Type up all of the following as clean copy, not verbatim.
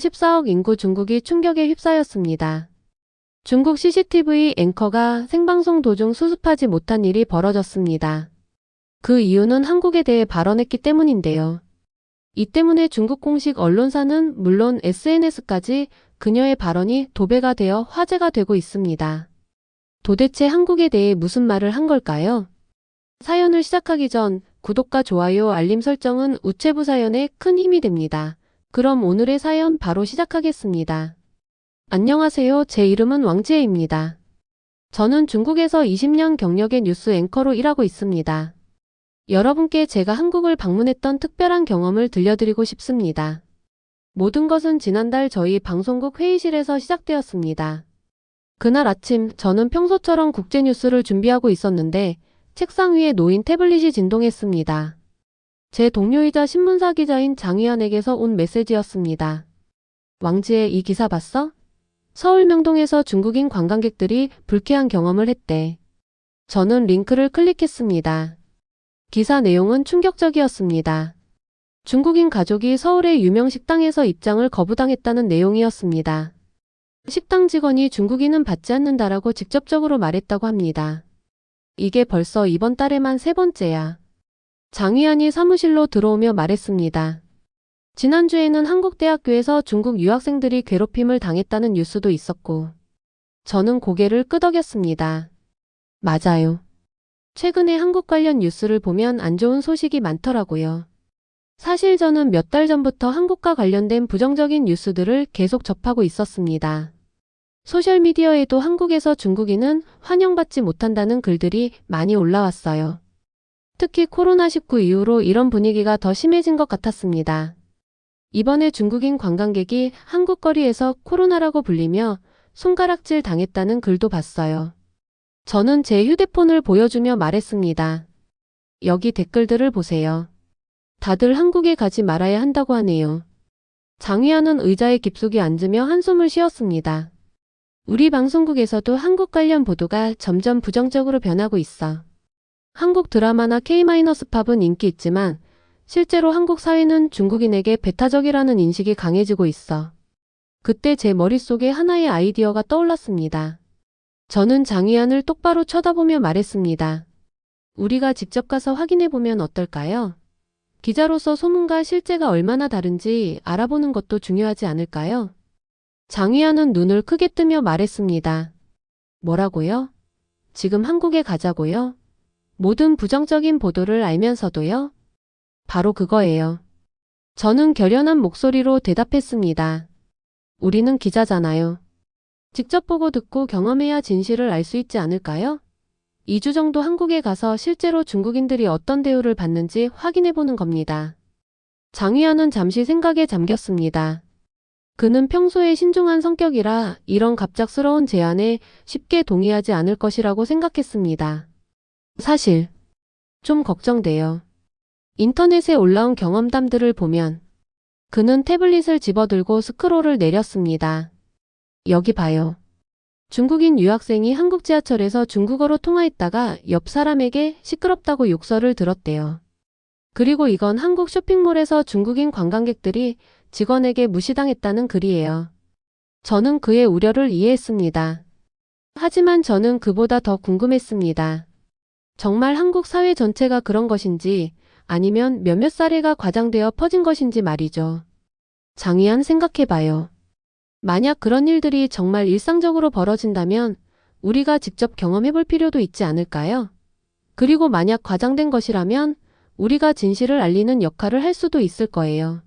14억 인구 중국이 충격에 휩싸였습니다. 중국 CCTV 앵커가 생방송 도중 수습하지 못한 일이 벌어졌습니다. 그 이유는 한국에 대해 발언했기 때문인데요. 이 때문에 중국 공식 언론사는 물론 SNS까지 그녀의 발언이 도배가 되어 화제가 되고 있습니다. 도대체 한국에 대해 무슨 말을 한 걸까요? 사연을 시작하기 전 구독과 좋아요, 알림 설정은 우체부 사연에 큰 힘이 됩니다. 그럼 오늘의 사연 바로 시작하겠습니다. 안녕하세요. 제 이름은 왕지혜입니다. 저는 중국에서 20년 경력의 뉴스 앵커로 일하고 있습니다. 여러분께 제가 한국을 방문했던 특별한 경험을 들려드리고 싶습니다. 모든 것은 지난달 저희 방송국 회의실에서 시작되었습니다. 그날 아침 저는 평소처럼 국제뉴스를 준비하고 있었는데 책상 위에 놓인 태블릿이 진동했습니다. 제 동료이자 신문사 기자인 장위안에게서 온 메시지였습니다. 왕지혜, 이 기사 봤어? 서울 명동에서 중국인 관광객들이 불쾌한 경험을 했대. 저는 링크를 클릭했습니다. 기사 내용은 충격적이었습니다. 중국인 가족이 서울의 유명 식당에서 입장을 거부당했다는 내용이었습니다. 식당 직원이 중국인은 받지 않는다라고 직접적으로 말했다고 합니다. 이게 벌써 이번 달에만 3번째야. 장위안이 사무실로 들어오며 말했습니다. 지난주에는 한국대학교에서 중국 유학생들이 괴롭힘을 당했다는 뉴스도 있었고. 저는 고개를 끄덕였습니다. 맞아요. 최근에 한국 관련 뉴스를 보면 안 좋은 소식이 많더라고요. 사실 저는 몇 달 전부터 한국과 관련된 부정적인 뉴스들을 계속 접하고 있었습니다. 소셜미디어에도 한국에서 중국인은 환영받지 못한다는 글들이 많이 올라왔어요. 특히 코로나19 이후로 이런 분위기가 더 심해진 것 같았습니다. 이번에 중국인 관광객이 한국 거리에서 코로나라고 불리며 손가락질 당했다는 글도 봤어요. 저는 제 휴대폰을 보여주며 말했습니다. 여기 댓글들을 보세요. 다들 한국에 가지 말아야 한다고 하네요. 장위안은 의자에 깊숙이 앉으며 한숨을 쉬었습니다. 우리 방송국에서도 한국 관련 보도가 점점 부정적으로 변하고 있어. 한국 드라마나 K-팝은 인기 있지만 실제로 한국 사회는 중국인에게 배타적이라는 인식이 강해지고 있어. 그때 제 머릿속에 하나의 아이디어가 떠올랐습니다. 저는 장위안을 똑바로 쳐다보며 말했습니다. 우리가 직접 가서 확인해보면 어떨까요? 기자로서 소문과 실제가 얼마나 다른지 알아보는 것도 중요하지 않을까요? 장위안은 눈을 크게 뜨며 말했습니다. 뭐라고요? 지금 한국에 가자고요? 모든 부정적인 보도를 알면서도요? 바로 그거예요. 저는 결연한 목소리로 대답했습니다. 우리는 기자잖아요. 직접 보고 듣고 경험해야 진실을 알 수 있지 않을까요? 2주 정도 한국에 가서 실제로 중국인들이 어떤 대우를 받는지 확인해보는 겁니다. 장위안은 잠시 생각에 잠겼습니다. 그는 평소에 신중한 성격이라 이런 갑작스러운 제안에 쉽게 동의하지 않을 것이라고 생각했습니다. 사실 좀 걱정돼요. 인터넷에 올라온 경험담들을 보면 그는 태블릿을 집어들고 스크롤을 내렸습니다. 여기 봐요. 중국인 유학생이 한국 지하철에서 중국어로 통화했다가 옆 사람에게 시끄럽다고 욕설을 들었대요. 그리고 이건 한국 쇼핑몰에서 중국인 관광객들이 직원에게 무시당했다는 글이에요. 저는 그의 우려를 이해했습니다. 하지만 저는 그보다 더 궁금했습니다. 정말 한국 사회 전체가 그런 것인지 아니면 몇몇 사례가 과장되어 퍼진 것인지 말이죠. 장위안, 생각해봐요. 만약 그런 일들이 정말 일상적으로 벌어진다면 우리가 직접 경험해볼 필요도 있지 않을까요? 그리고 만약 과장된 것이라면 우리가 진실을 알리는 역할을 할 수도 있을 거예요.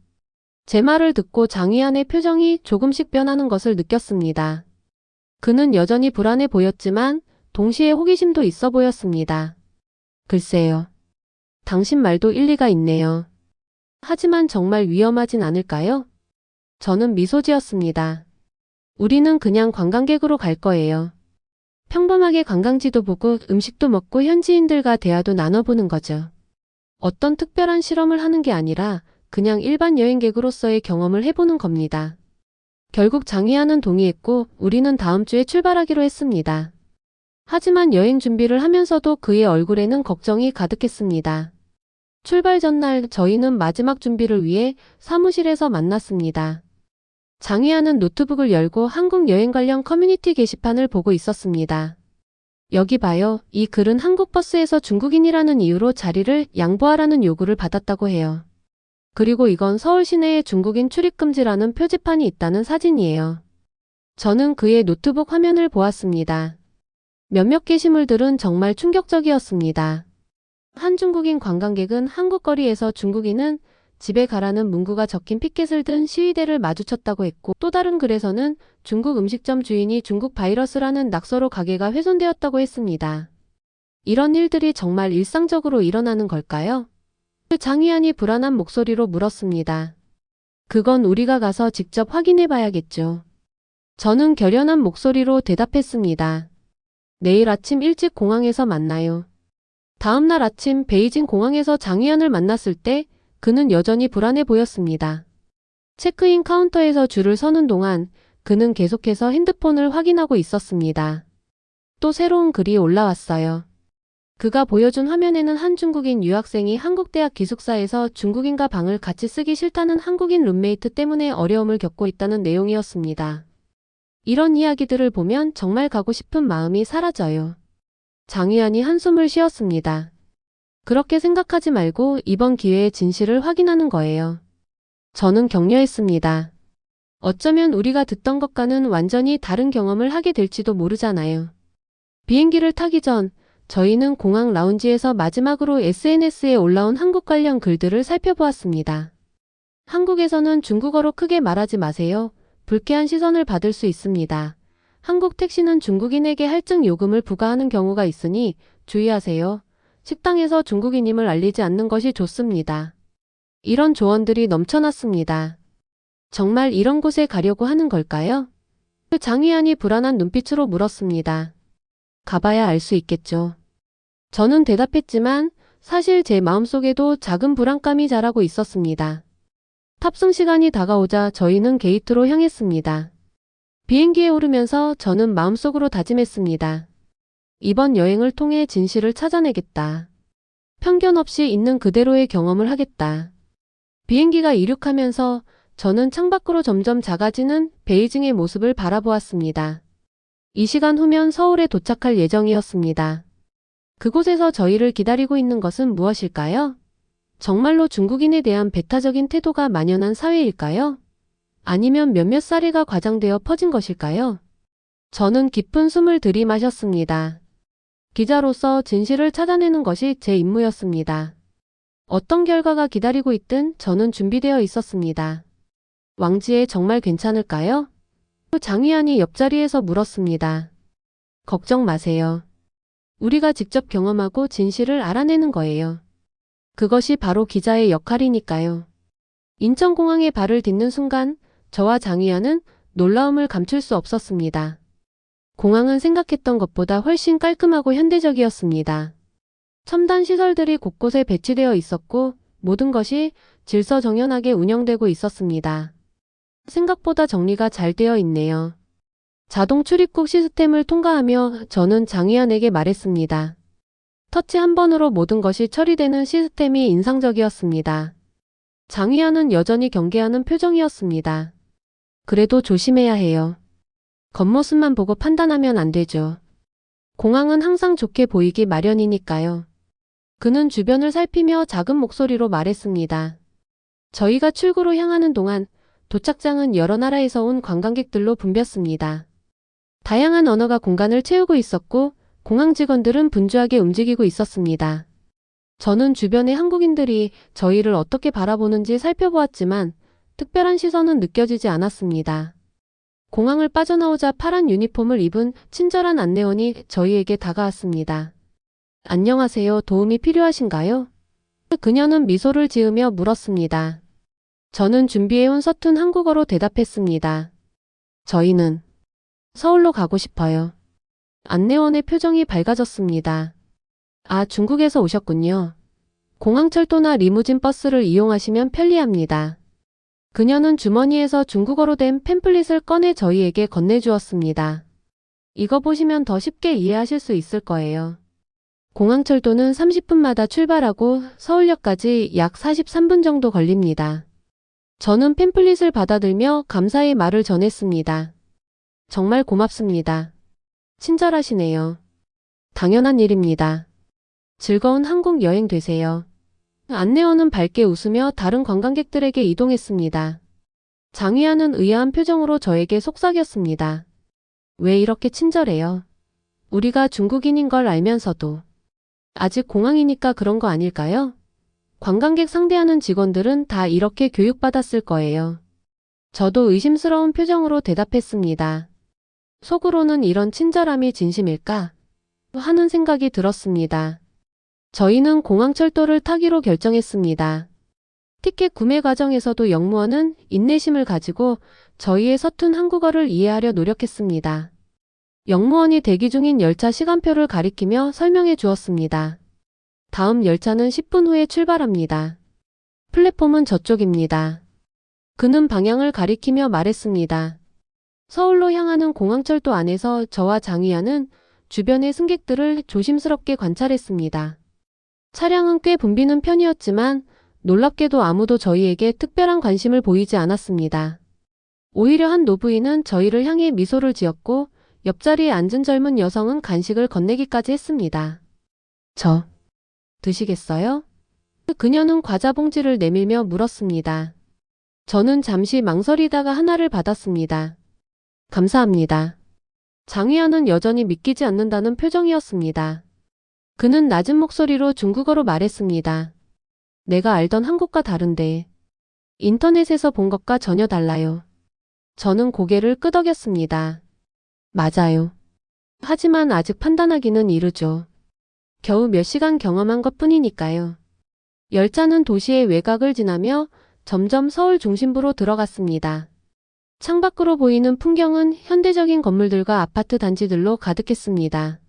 제 말을 듣고 장위안의 표정이 조금씩 변하는 것을 느꼈습니다. 그는 여전히 불안해 보였지만 동시에 호기심도 있어 보였습니다. 글쎄요. 당신 말도 일리가 있네요. 하지만 정말 위험하진 않을까요? 저는 미소 지었습니다. 우리는 그냥 관광객으로 갈 거예요. 평범하게 관광지도 보고 음식도 먹고 현지인들과 대화도 나눠보는 거죠. 어떤 특별한 실험을 하는 게 아니라 그냥 일반 여행객으로서의 경험을 해보는 겁니다. 결국 장위안은 동의했고 우리는 다음 주에 출발하기로 했습니다. 하지만 여행 준비를 하면서도 그의 얼굴에는 걱정이 가득했습니다. 출발 전날 저희는 마지막 준비를 위해 사무실에서 만났습니다. 장희아는 노트북을 열고 한국 여행 관련 커뮤니티 게시판을 보고 있었습니다. 여기 봐요. 이 글은 한국 버스에서 중국인이라는 이유로 자리를 양보하라는 요구를 받았다고 해요. 그리고 이건 서울 시내에 중국인 출입금지라는 표지판이 있다는 사진이에요. 저는 그의 노트북 화면을 보았습니다. 몇몇 게시물들은 정말 충격적이었습니다. 한 중국인 관광객은 한국 거리에서 중국인은 집에 가라는 문구가 적힌 피켓을 든 시위대를 마주쳤다고 했고, 또 다른 글에서는 중국 음식점 주인이 중국 바이러스라는 낙서로 가게가 훼손되었다고 했습니다. 이런 일들이 정말 일상적으로 일어나는 걸까요? 장희안이 불안한 목소리로 물었습니다. 그건 우리가 가서 직접 확인해 봐야겠죠. 저는 결연한 목소리로 대답했습니다. 내일 아침 일찍 공항에서 만나요. 다음 날 아침 베이징 공항에서 장희안을 만났을 때 그는 여전히 불안해 보였습니다. 체크인 카운터에서 줄을 서는 동안 그는 계속해서 핸드폰을 확인하고 있었습니다. 또 새로운 글이 올라왔어요. 그가 보여준 화면에는 한 중국인 유학생이 한국 대학 기숙사에서 중국인과 방을 같이 쓰기 싫다는 한국인 룸메이트 때문에 어려움을 겪고 있다는 내용이었습니다. 이런 이야기들을 보면 정말 가고 싶은 마음이 사라져요. 장희안이 한숨을 쉬었습니다. 그렇게 생각하지 말고 이번 기회에 진실을 확인하는 거예요. 저는 격려했습니다. 어쩌면 우리가 듣던 것과는 완전히 다른 경험을 하게 될지도 모르잖아요. 비행기를 타기 전 저희는 공항 라운지에서 마지막으로 SNS에 올라온 한국 관련 글들을 살펴보았습니다. 한국에서는 중국어로 크게 말하지 마세요. 불쾌한 시선을 받을 수 있습니다. 한국 택시는 중국인에게 할증 요금을 부과하는 경우가 있으니 주의하세요. 식당에서 중국인임을 알리지 않는 것이 좋습니다. 이런 조언들이 넘쳐났습니다. 정말 이런 곳에 가려고 하는 걸까요? 장희안이 불안한 눈빛으로 물었습니다. 가봐야 알 수 있겠죠. 저는 대답했지만 사실 제 마음속에도 작은 불안감이 자라고 있었습니다. 탑승 시간이 다가오자 저희는 게이트로 향했습니다. 비행기에 오르면서 저는 마음속으로 다짐했습니다. 이번 여행을 통해 진실을 찾아내겠다. 편견 없이 있는 그대로의 경험을 하겠다. 비행기가 이륙하면서 저는 창밖으로 점점 작아지는 베이징의 모습을 바라보았습니다. 이 시간 후면 서울에 도착할 예정이었습니다. 그곳에서 저희를 기다리고 있는 것은 무엇일까요? 정말로 중국인에 대한 배타적인 태도가 만연한 사회일까요? 아니면 몇몇 사례가 과장되어 퍼진 것일까요? 저는 깊은 숨을 들이마셨습니다. 기자로서 진실을 찾아내는 것이 제 임무였습니다. 어떤 결과가 기다리고 있든 저는 준비되어 있었습니다. 왕지에 정말 괜찮을까요? 장희안이 옆자리에서 물었습니다. 걱정 마세요. 우리가 직접 경험하고 진실을 알아내는 거예요. 그것이 바로 기자의 역할이니까요. 인천공항에 발을 딛는 순간 저와 장희안은 놀라움을 감출 수 없었습니다. 공항은 생각했던 것보다 훨씬 깔끔하고 현대적이었습니다. 첨단 시설들이 곳곳에 배치되어 있었고 모든 것이 질서정연하게 운영되고 있었습니다. 생각보다 정리가 잘 되어 있네요. 자동 출입국 시스템을 통과하며 저는 장희안에게 말했습니다. 터치 한 번으로 모든 것이 처리되는 시스템이 인상적이었습니다. 장희안은 여전히 경계하는 표정이었습니다. 그래도 조심해야 해요. 겉모습만 보고 판단하면 안 되죠. 공항은 항상 좋게 보이기 마련이니까요. 그는 주변을 살피며 작은 목소리로 말했습니다. 저희가 출구로 향하는 동안 도착장은 여러 나라에서 온 관광객들로 붐볐습니다. 다양한 언어가 공간을 채우고 있었고 공항 직원들은 분주하게 움직이고 있었습니다. 저는 주변의 한국인들이 저희를 어떻게 바라보는지 살펴보았지만 특별한 시선은 느껴지지 않았습니다. 공항을 빠져나오자 파란 유니폼을 입은 친절한 안내원이 저희에게 다가왔습니다. 안녕하세요. 도움이 필요하신가요? 그녀는 미소를 지으며 물었습니다. 저는 준비해온 서툰 한국어로 대답했습니다. 저희는 서울로 가고 싶어요. 안내원의 표정이 밝아졌습니다. 아, 중국에서 오셨군요. 공항철도나 리무진 버스를 이용하시면 편리합니다. 그녀는 주머니에서 중국어로 된 팸플릿을 꺼내 저희에게 건네주었습니다. 이거 보시면 더 쉽게 이해하실 수 있을 거예요. 공항철도는 30분마다 출발하고 서울역까지 약 43분 정도 걸립니다. 저는 팸플릿을 받아들며 감사의 말을 전했습니다. 정말 고맙습니다. 친절하시네요. 당연한 일입니다. 즐거운 한국 여행 되세요. 안내원은 밝게 웃으며 다른 관광객들에게 이동했습니다. 장위안은 의아한 표정으로 저에게 속삭였습니다. 왜 이렇게 친절해요? 우리가 중국인인 걸 알면서도. 아직 공항이니까 그런 거 아닐까요? 관광객 상대하는 직원들은 다 이렇게 교육받았을 거예요. 저도 의심스러운 표정으로 대답했습니다. 속으로는 이런 친절함이 진심일까? 하는 생각이 들었습니다. 저희는 공항철도를 타기로 결정했습니다. 티켓 구매 과정에서도 영무원은 인내심을 가지고 저희의 서툰 한국어를 이해하려 노력했습니다. 영무원이 대기 중인 열차 시간표를 가리키며 설명해 주었습니다. 다음 열차는 10분 후에 출발합니다. 플랫폼은 저쪽입니다. 그는 방향을 가리키며 말했습니다. 서울로 향하는 공항철도 안에서 저와 장위안은 주변의 승객들을 조심스럽게 관찰했습니다. 차량은 꽤 붐비는 편이었지만 놀랍게도 아무도 저희에게 특별한 관심을 보이지 않았습니다. 오히려 한 노부인은 저희를 향해 미소를 지었고 옆자리에 앉은 젊은 여성은 간식을 건네기까지 했습니다. 저 드시겠어요? 그녀는 과자 봉지를 내밀며 물었습니다. 저는 잠시 망설이다가 하나를 받았습니다. 감사합니다. 장위안은 여전히 믿기지 않는다는 표정이었습니다. 그는 낮은 목소리로 중국어로 말했습니다. 내가 알던 한국과 다른데 인터넷에서 본 것과 전혀 달라요. 저는 고개를 끄덕였습니다. 맞아요. 하지만 아직 판단하기는 이르죠. 겨우 몇 시간 경험한 것뿐이니까요. 열차는 도시의 외곽을 지나며 점점 서울 중심부로 들어갔습니다. 창밖으로 보이는 풍경은 현대적인 건물들과 아파트 단지들로 가득했습니다.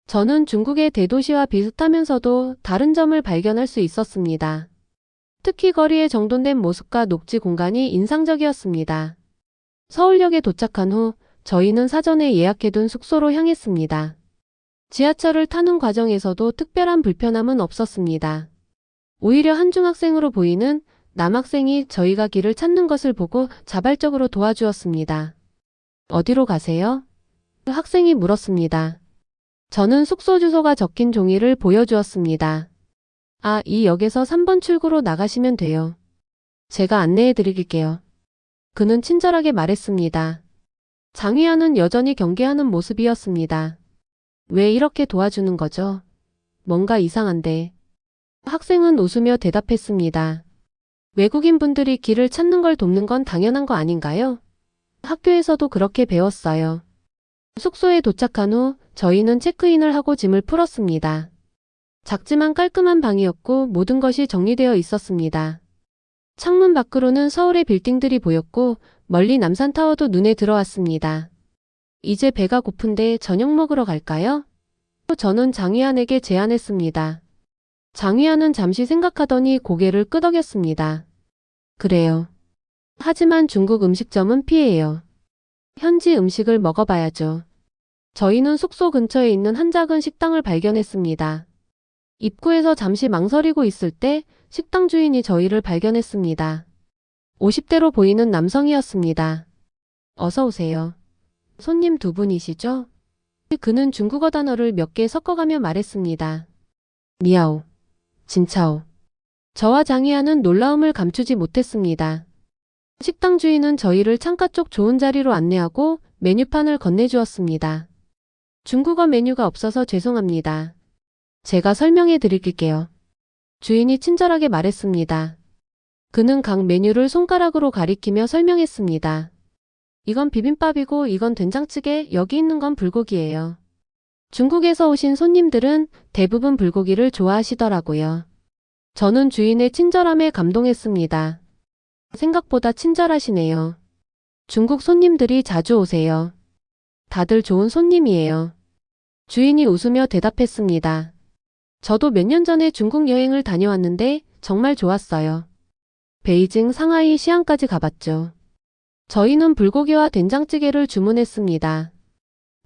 저는 중국의 대도시와 비슷하면서도 다른 점을 발견할 수 있었습니다. 특히 거리의 정돈된 모습과 녹지 공간이 인상적이었습니다. 서울역에 도착한 후 저희는 사전에 예약해둔 숙소로 향했습니다. 지하철을 타는 과정에서도 특별한 불편함은 없었습니다. 오히려 한 중학생으로 보이는 남학생이 저희가 길을 찾는 것을 보고 자발적으로 도와주었습니다. 어디로 가세요? 학생이 물었습니다. 저는 숙소 주소가 적힌 종이를 보여주었습니다. 아, 이 역에서 3번 출구로 나가시면 돼요. 제가 안내해 드릴게요. 그는 친절하게 말했습니다. 장위안은 여전히 경계하는 모습이었습니다. 왜 이렇게 도와주는 거죠? 뭔가 이상한데. 학생은 웃으며 대답했습니다. 외국인 분들이 길을 찾는 걸 돕는 건 당연한 거 아닌가요? 학교에서도 그렇게 배웠어요. 숙소에 도착한 후 저희는 체크인을 하고 짐을 풀었습니다. 작지만 깔끔한 방이었고 모든 것이 정리되어 있었습니다. 창문 밖으로는 서울의 빌딩들이 보였고 멀리 남산타워도 눈에 들어왔습니다. 이제 배가 고픈데 저녁 먹으러 갈까요? 저는 장위안에게 제안했습니다. 장위안은 잠시 생각하더니 고개를 끄덕였습니다. 그래요. 하지만 중국 음식점은 피해요. 현지 음식을 먹어봐야죠. 저희는 숙소 근처에 있는 한 작은 식당을 발견했습니다. 입구에서 잠시 망설이고 있을 때 식당 주인이 저희를 발견했습니다. 50대로 보이는 남성이었습니다. 어서 오세요. 손님 두 분이시죠? 그는 중국어 단어를 몇 개 섞어가며 말했습니다. 미아오, 진차오. 저와 장위안은 놀라움을 감추지 못했습니다. 식당 주인은 저희를 창가 쪽 좋은 자리로 안내하고 메뉴판을 건네주었습니다. 중국어 메뉴가 없어서 죄송합니다. 제가 설명해 드릴게요. 주인이 친절하게 말했습니다. 그는 각 메뉴를 손가락으로 가리키며 설명했습니다. 이건 비빔밥이고 이건 된장찌개, 여기 있는 건 불고기예요. 중국에서 오신 손님들은 대부분 불고기를 좋아하시더라고요. 저는 주인의 친절함에 감동했습니다. 생각보다 친절하시네요. 중국 손님들이 자주 오세요. 다들 좋은 손님이에요. 주인이 웃으며 대답했습니다. 저도 몇 년 전에 중국 여행을 다녀왔는데 정말 좋았어요. 베이징, 상하이, 시안까지 가봤죠. 저희는 불고기와 된장찌개를 주문했습니다.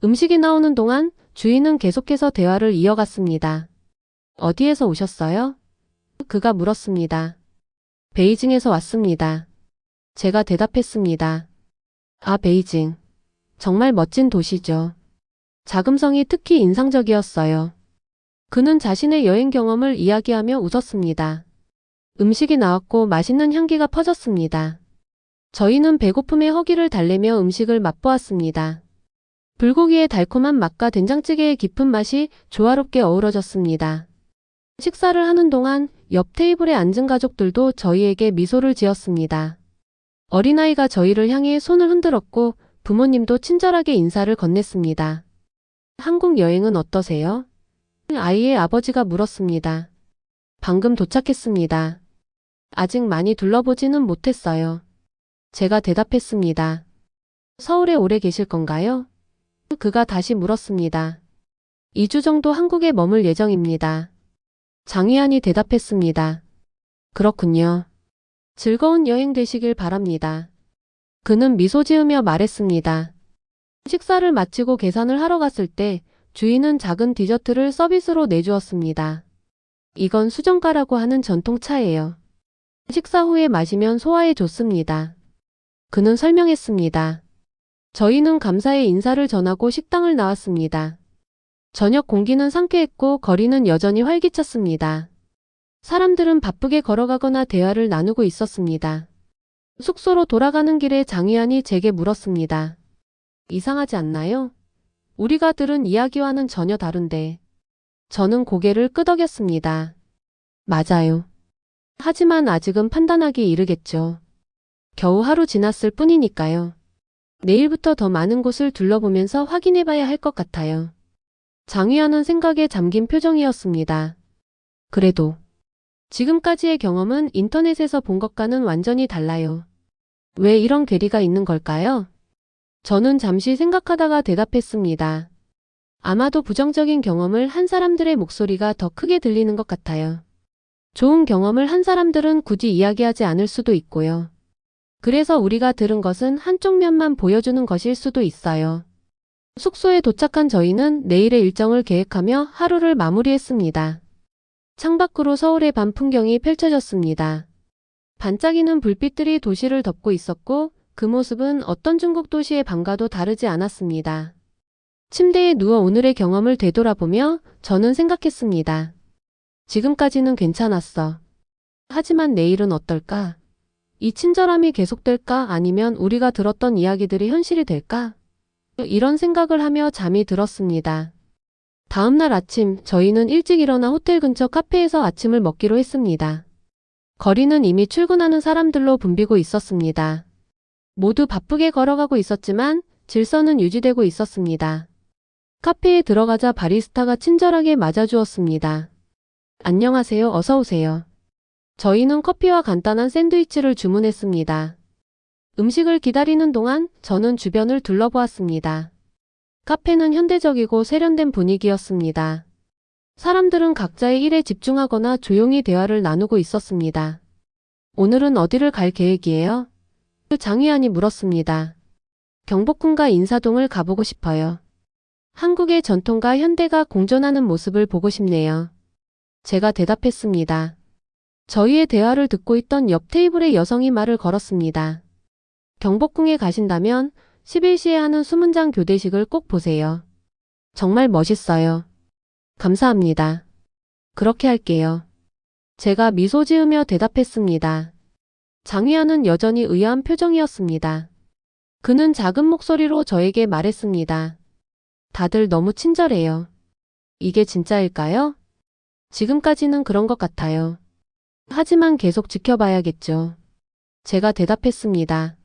음식이 나오는 동안 주인은 계속해서 대화를 이어갔습니다. 어디에서 오셨어요? 그가 물었습니다. 베이징에서 왔습니다. 제가 대답했습니다. 아, 베이징. 정말 멋진 도시죠. 자금성이 특히 인상적이었어요. 그는 자신의 여행 경험을 이야기하며 웃었습니다. 음식이 나왔고 맛있는 향기가 퍼졌습니다. 저희는 배고픔의 허기를 달래며 음식을 맛보았습니다. 불고기의 달콤한 맛과 된장찌개의 깊은 맛이 조화롭게 어우러졌습니다. 식사를 하는 동안 옆 테이블에 앉은 가족들도 저희에게 미소를 지었습니다. 어린아이가 저희를 향해 손을 흔들었고 부모님도 친절하게 인사를 건넸습니다. 한국 여행은 어떠세요? 아이의 아버지가 물었습니다. 방금 도착했습니다. 아직 많이 둘러보지는 못했어요. 제가 대답했습니다. 서울에 오래 계실 건가요? 그가 다시 물었습니다. 2주 정도 한국에 머물 예정입니다. 장휘한이 대답했습니다. 그렇군요. 즐거운 여행 되시길 바랍니다. 그는 미소 지으며 말했습니다. 식사를 마치고 계산을 하러 갔을 때 주인은 작은 디저트를 서비스로 내주었습니다. 이건 수정가라고 하는 전통차예요. 식사 후에 마시면 소화에 좋습니다. 그는 설명했습니다. 저희는 감사의 인사를 전하고 식당을 나왔습니다. 저녁 공기는 상쾌했고 거리는 여전히 활기찼습니다. 사람들은 바쁘게 걸어가거나 대화를 나누고 있었습니다. 숙소로 돌아가는 길에 장휘한이 제게 물었습니다. 이상하지 않나요? 우리가 들은 이야기와는 전혀 다른데. 저는 고개를 끄덕였습니다. 맞아요. 하지만 아직은 판단하기 이르겠죠. 겨우 하루 지났을 뿐이니까요. 내일부터 더 많은 곳을 둘러보면서 확인해봐야 할 것 같아요. 장휘한은 생각에 잠긴 표정이었습니다. 그래도 지금까지의 경험은 인터넷에서 본 것과는 완전히 달라요. 왜 이런 괴리가 있는 걸까요? 저는 잠시 생각하다가 대답했습니다. 아마도 부정적인 경험을 한 사람들의 목소리가 더 크게 들리는 것 같아요. 좋은 경험을 한 사람들은 굳이 이야기하지 않을 수도 있고요. 그래서 우리가 들은 것은 한쪽 면만 보여주는 것일 수도 있어요. 숙소에 도착한 저희는 내일의 일정을 계획하며 하루를 마무리했습니다. 창밖으로 서울의 밤 풍경이 펼쳐졌습니다. 반짝이는 불빛들이 도시를 덮고 있었고 그 모습은 어떤 중국 도시의 밤과도 다르지 않았습니다. 침대에 누워 오늘의 경험을 되돌아보며 저는 생각했습니다. 지금까지는 괜찮았어. 하지만 내일은 어떨까? 이 친절함이 계속될까? 아니면 우리가 들었던 이야기들이 현실이 될까? 이런 생각을 하며 잠이 들었습니다. 다음날 아침 저희는 일찍 일어나 호텔 근처 카페에서 아침을 먹기로 했습니다. 거리는 이미 출근하는 사람들로 붐비고 있었습니다. 모두 바쁘게 걸어가고 있었지만 질서는 유지되고 있었습니다. 카페에 들어가자 바리스타가 친절하게 맞아주었습니다. 안녕하세요. 어서 오세요. 저희는 커피와 간단한 샌드위치를 주문했습니다. 음식을 기다리는 동안 저는 주변을 둘러보았습니다. 카페는 현대적이고 세련된 분위기였습니다. 사람들은 각자의 일에 집중하거나 조용히 대화를 나누고 있었습니다. 오늘은 어디를 갈 계획이에요? 장휘한이 물었습니다. 경복궁과 인사동을 가보고 싶어요. 한국의 전통과 현대가 공존하는 모습을 보고 싶네요. 제가 대답했습니다. 저희의 대화를 듣고 있던 옆 테이블의 여성이 말을 걸었습니다. 경복궁에 가신다면 11시에 하는 수문장 교대식을 꼭 보세요. 정말 멋있어요. 감사합니다. 그렇게 할게요. 제가 미소 지으며 대답했습니다. 장휘한은 여전히 의아한 표정이었습니다. 그는 작은 목소리로 저에게 말했습니다. 다들 너무 친절해요. 이게 진짜일까요? 지금까지는 그런 것 같아요. 하지만 계속 지켜봐야겠죠. 제가 대답했습니다.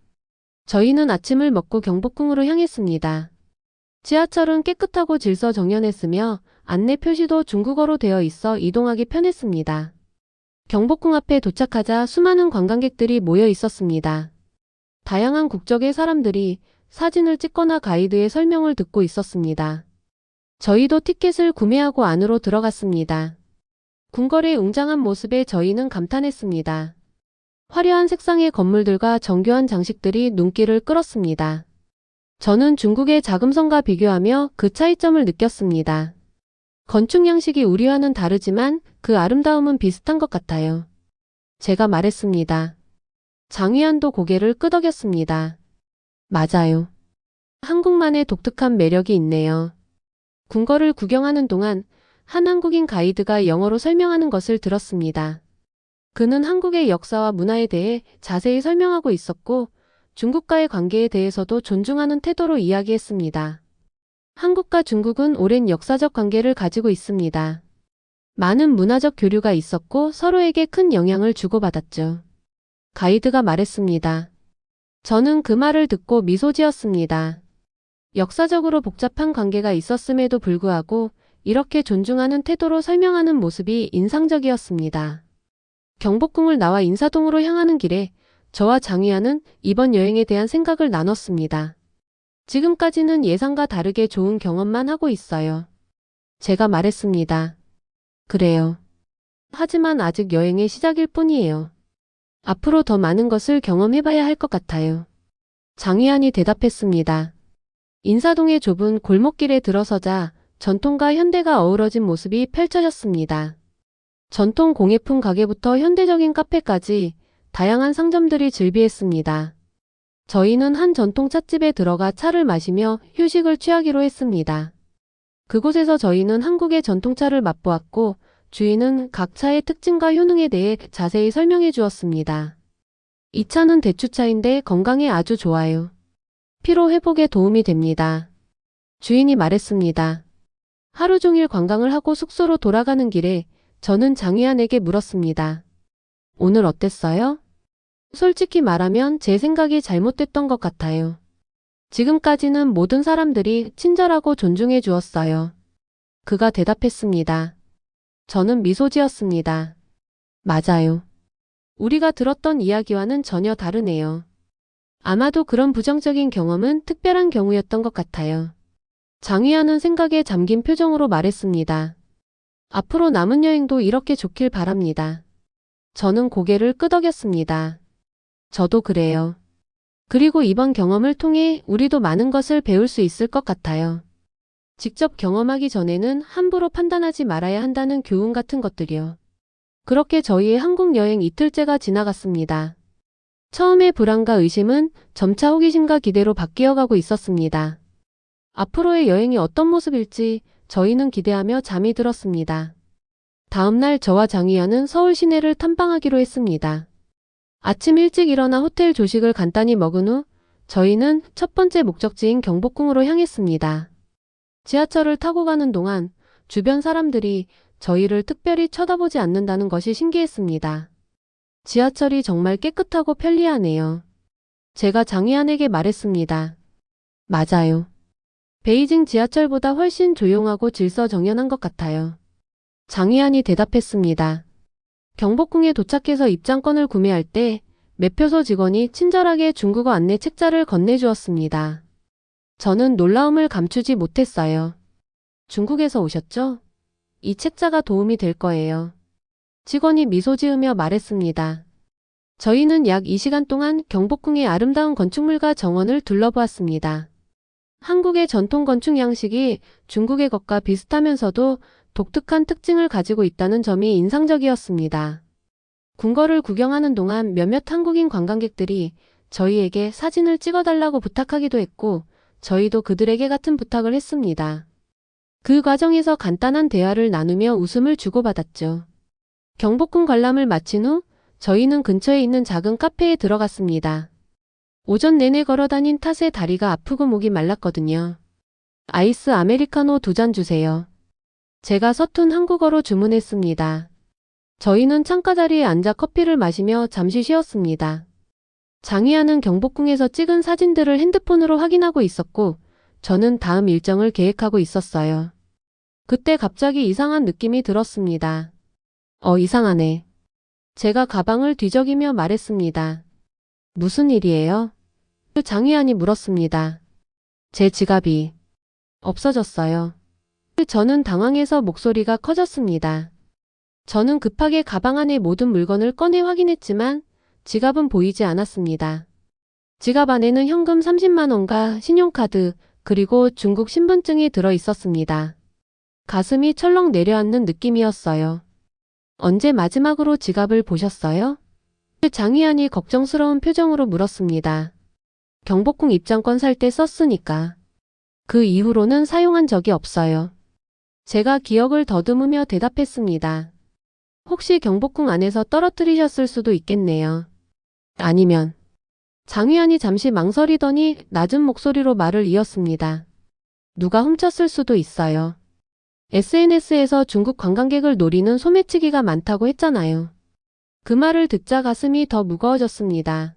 저희는 아침을 먹고 경복궁으로 향했습니다. 지하철은 깨끗하고 질서정연했으며 안내 표시도 중국어로 되어 있어 이동하기 편했습니다. 경복궁 앞에 도착하자 수많은 관광객들이 모여 있었습니다. 다양한 국적의 사람들이 사진을 찍거나 가이드의 설명을 듣고 있었습니다. 저희도 티켓을 구매하고 안으로 들어갔습니다. 궁궐의 웅장한 모습에 저희는 감탄했습니다. 화려한 색상의 건물들과 정교한 장식들이 눈길을 끌었습니다. 저는 중국의 자금성과 비교하며 그 차이점을 느꼈습니다. 건축 양식이 우리와는 다르지만 그 아름다움은 비슷한 것 같아요. 제가 말했습니다. 장위안도 고개를 끄덕였습니다. 맞아요. 한국만의 독특한 매력이 있네요. 궁궐을 구경하는 동안 한 한국인 가이드가 영어로 설명하는 것을 들었습니다. 그는 한국의 역사와 문화에 대해 자세히 설명하고 있었고 중국과의 관계에 대해서도 존중하는 태도로 이야기했습니다. 한국과 중국은 오랜 역사적 관계를 가지고 있습니다. 많은 문화적 교류가 있었고 서로에게 큰 영향을 주고받았죠. 가이드가 말했습니다. 저는 그 말을 듣고 미소 지었습니다. 역사적으로 복잡한 관계가 있었음에도 불구하고 이렇게 존중하는 태도로 설명하는 모습이 인상적이었습니다. 경복궁을 나와 인사동으로 향하는 길에 저와 장위안은 이번 여행에 대한 생각을 나눴습니다. 지금까지는 예상과 다르게 좋은 경험만 하고 있어요. 제가 말했습니다. 그래요. 하지만 아직 여행의 시작일 뿐이에요. 앞으로 더 많은 것을 경험해봐야 할 것 같아요. 장위안이 대답했습니다. 인사동의 좁은 골목길에 들어서자 전통과 현대가 어우러진 모습이 펼쳐졌습니다. 전통 공예품 가게부터 현대적인 카페까지 다양한 상점들이 즐비했습니다. 저희는 한 전통 찻집에 들어가 차를 마시며 휴식을 취하기로 했습니다. 그곳에서 저희는 한국의 전통차를 맛보았고 주인은 각 차의 특징과 효능에 대해 자세히 설명해 주었습니다. 이 차는 대추차인데 건강에 아주 좋아요. 피로 회복에 도움이 됩니다. 주인이 말했습니다. 하루 종일 관광을 하고 숙소로 돌아가는 길에 저는 장위안에게 물었습니다. 오늘 어땠어요? 솔직히 말하면 제 생각이 잘못됐던 것 같아요. 지금까지는 모든 사람들이 친절하고 존중해 주었어요. 그가 대답했습니다. 저는 미소 지었습니다. 맞아요. 우리가 들었던 이야기와는 전혀 다르네요. 아마도 그런 부정적인 경험은 특별한 경우였던 것 같아요. 장위안은 생각에 잠긴 표정으로 말했습니다. 앞으로 남은 여행도 이렇게 좋길 바랍니다. 저는 고개를 끄덕였습니다. 저도 그래요. 그리고 이번 경험을 통해 우리도 많은 것을 배울 수 있을 것 같아요. 직접 경험하기 전에는 함부로 판단하지 말아야 한다는 교훈 같은 것들이요. 그렇게 저희의 한국 여행 이틀째가 지나갔습니다. 처음의 불안과 의심은 점차 호기심과 기대로 바뀌어가고 있었습니다. 앞으로의 여행이 어떤 모습일지 저희는 기대하며 잠이 들었습니다. 다음날 저와 장위안은 서울 시내를 탐방하기로 했습니다. 아침 일찍 일어나 호텔 조식을 간단히 먹은 후 저희는 첫 번째 목적지인 경복궁으로 향했습니다. 지하철을 타고 가는 동안 주변 사람들이 저희를 특별히 쳐다보지 않는다는 것이 신기했습니다. 지하철이 정말 깨끗하고 편리하네요. 제가 장위안에게 말했습니다. 맞아요. 베이징 지하철보다 훨씬 조용하고 질서정연한 것 같아요. 장위안이 대답했습니다. 경복궁에 도착해서 입장권을 구매할 때 매표소 직원이 친절하게 중국어 안내 책자를 건네주었습니다. 저는 놀라움을 감추지 못했어요. 중국에서 오셨죠? 이 책자가 도움이 될 거예요. 직원이 미소 지으며 말했습니다. 저희는 약 2시간 동안 경복궁의 아름다운 건축물과 정원을 둘러보았습니다. 한국의 전통 건축 양식이 중국의 것과 비슷하면서도 독특한 특징을 가지고 있다는 점이 인상적이었습니다. 궁궐을 구경하는 동안 몇몇 한국인 관광객들이 저희에게 사진을 찍어달라고 부탁하기도 했고 저희도 그들에게 같은 부탁을 했습니다. 그 과정에서 간단한 대화를 나누며 웃음을 주고받았죠. 경복궁 관람을 마친 후 저희는 근처에 있는 작은 카페에 들어갔습니다. 오전 내내 걸어다닌 탓에 다리가 아프고 목이 말랐거든요. 아이스 아메리카노 2잔 주세요. 제가 서툰 한국어로 주문했습니다. 저희는 창가 자리에 앉아 커피를 마시며 잠시 쉬었습니다. 장위안은 경복궁에서 찍은 사진들을 핸드폰으로 확인하고 있었고 저는 다음 일정을 계획하고 있었어요. 그때 갑자기 이상한 느낌이 들었습니다. 이상하네. 제가 가방을 뒤적이며 말했습니다. 무슨 일이에요? 장위안이 물었습니다. 제 지갑이 없어졌어요. 저는 당황해서 목소리가 커졌습니다. 저는 급하게 가방 안의 모든 물건을 꺼내 확인했지만 지갑은 보이지 않았습니다. 지갑 안에는 현금 30만 원과 신용카드 그리고 중국 신분증이 들어 있었습니다. 가슴이 철렁 내려앉는 느낌이었어요. 언제 마지막으로 지갑을 보셨어요? 장휘안이 걱정스러운 표정으로 물었습니다. 경복궁 입장권 살 때 썼으니까. 그 이후로는 사용한 적이 없어요. 제가 기억을 더듬으며 대답했습니다. 혹시 경복궁 안에서 떨어뜨리셨을 수도 있겠네요. 아니면. 장휘안이 잠시 망설이더니 낮은 목소리로 말을 이었습니다. 누가 훔쳤을 수도 있어요. SNS에서 중국 관광객을 노리는 소매치기가 많다고 했잖아요. 그 말을 듣자 가슴이 더 무거워졌습니다.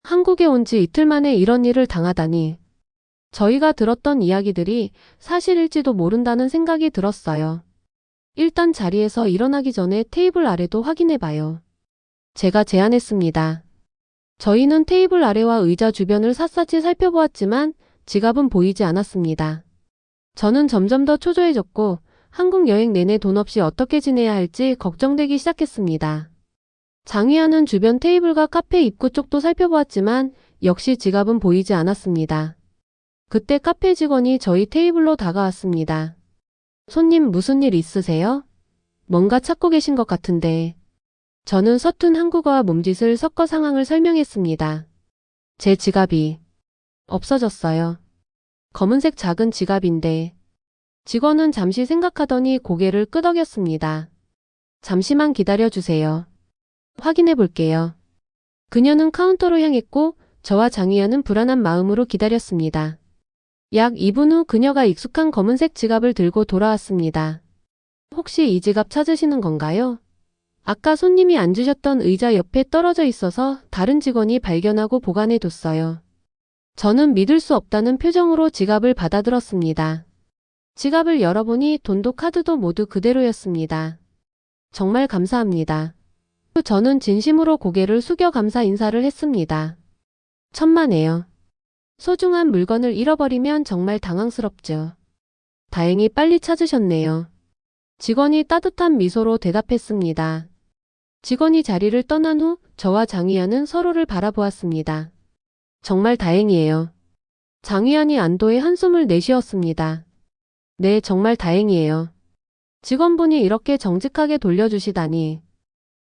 한국에 온 지 이틀 만에 이런 일을 당하다니. 저희가 들었던 이야기들이 사실일지도 모른다는 생각이 들었어요. 일단 자리에서 일어나기 전에 테이블 아래도 확인해봐요. 제가 제안했습니다. 저희는 테이블 아래와 의자 주변을 샅샅이 살펴보았지만 지갑은 보이지 않았습니다. 저는 점점 더 초조해졌고 한국 여행 내내 돈 없이 어떻게 지내야 할지 걱정되기 시작했습니다. 장휘안은 주변 테이블과 카페 입구 쪽도 살펴보았지만 역시 지갑은 보이지 않았습니다. 그때 카페 직원이 저희 테이블로 다가왔습니다. 손님 무슨 일 있으세요? 뭔가 찾고 계신 것 같은데. 저는 서툰 한국어와 몸짓을 섞어 상황을 설명했습니다. 제 지갑이 없어졌어요. 검은색 작은 지갑인데. 직원은 잠시 생각하더니 고개를 끄덕였습니다. 잠시만 기다려주세요. 확인해 볼게요. 그녀는 카운터로 향했고 저와 장휘안은 불안한 마음으로 기다렸습니다. 약 2분 후 그녀가 익숙한 검은색 지갑을 들고 돌아왔습니다. 혹시 이 지갑 찾으시는 건가요? 아까 손님이 앉으셨던 의자 옆에 떨어져 있어서 다른 직원이 발견하고 보관해 뒀어요. 저는 믿을 수 없다는 표정으로 지갑을 받아들었습니다. 지갑을 열어보니 돈도 카드도 모두 그대로였습니다. 정말 감사합니다. 저는 진심으로 고개를 숙여 감사 인사를 했습니다. 천만에요. 소중한 물건을 잃어버리면 정말 당황스럽죠. 다행히 빨리 찾으셨네요. 직원이 따뜻한 미소로 대답했습니다. 직원이 자리를 떠난 후 저와 장휘안은 서로를 바라보았습니다. 정말 다행이에요. 장휘안이 안도의 한숨을 내쉬었습니다. 네, 정말 다행이에요. 직원분이 이렇게 정직하게 돌려주시다니.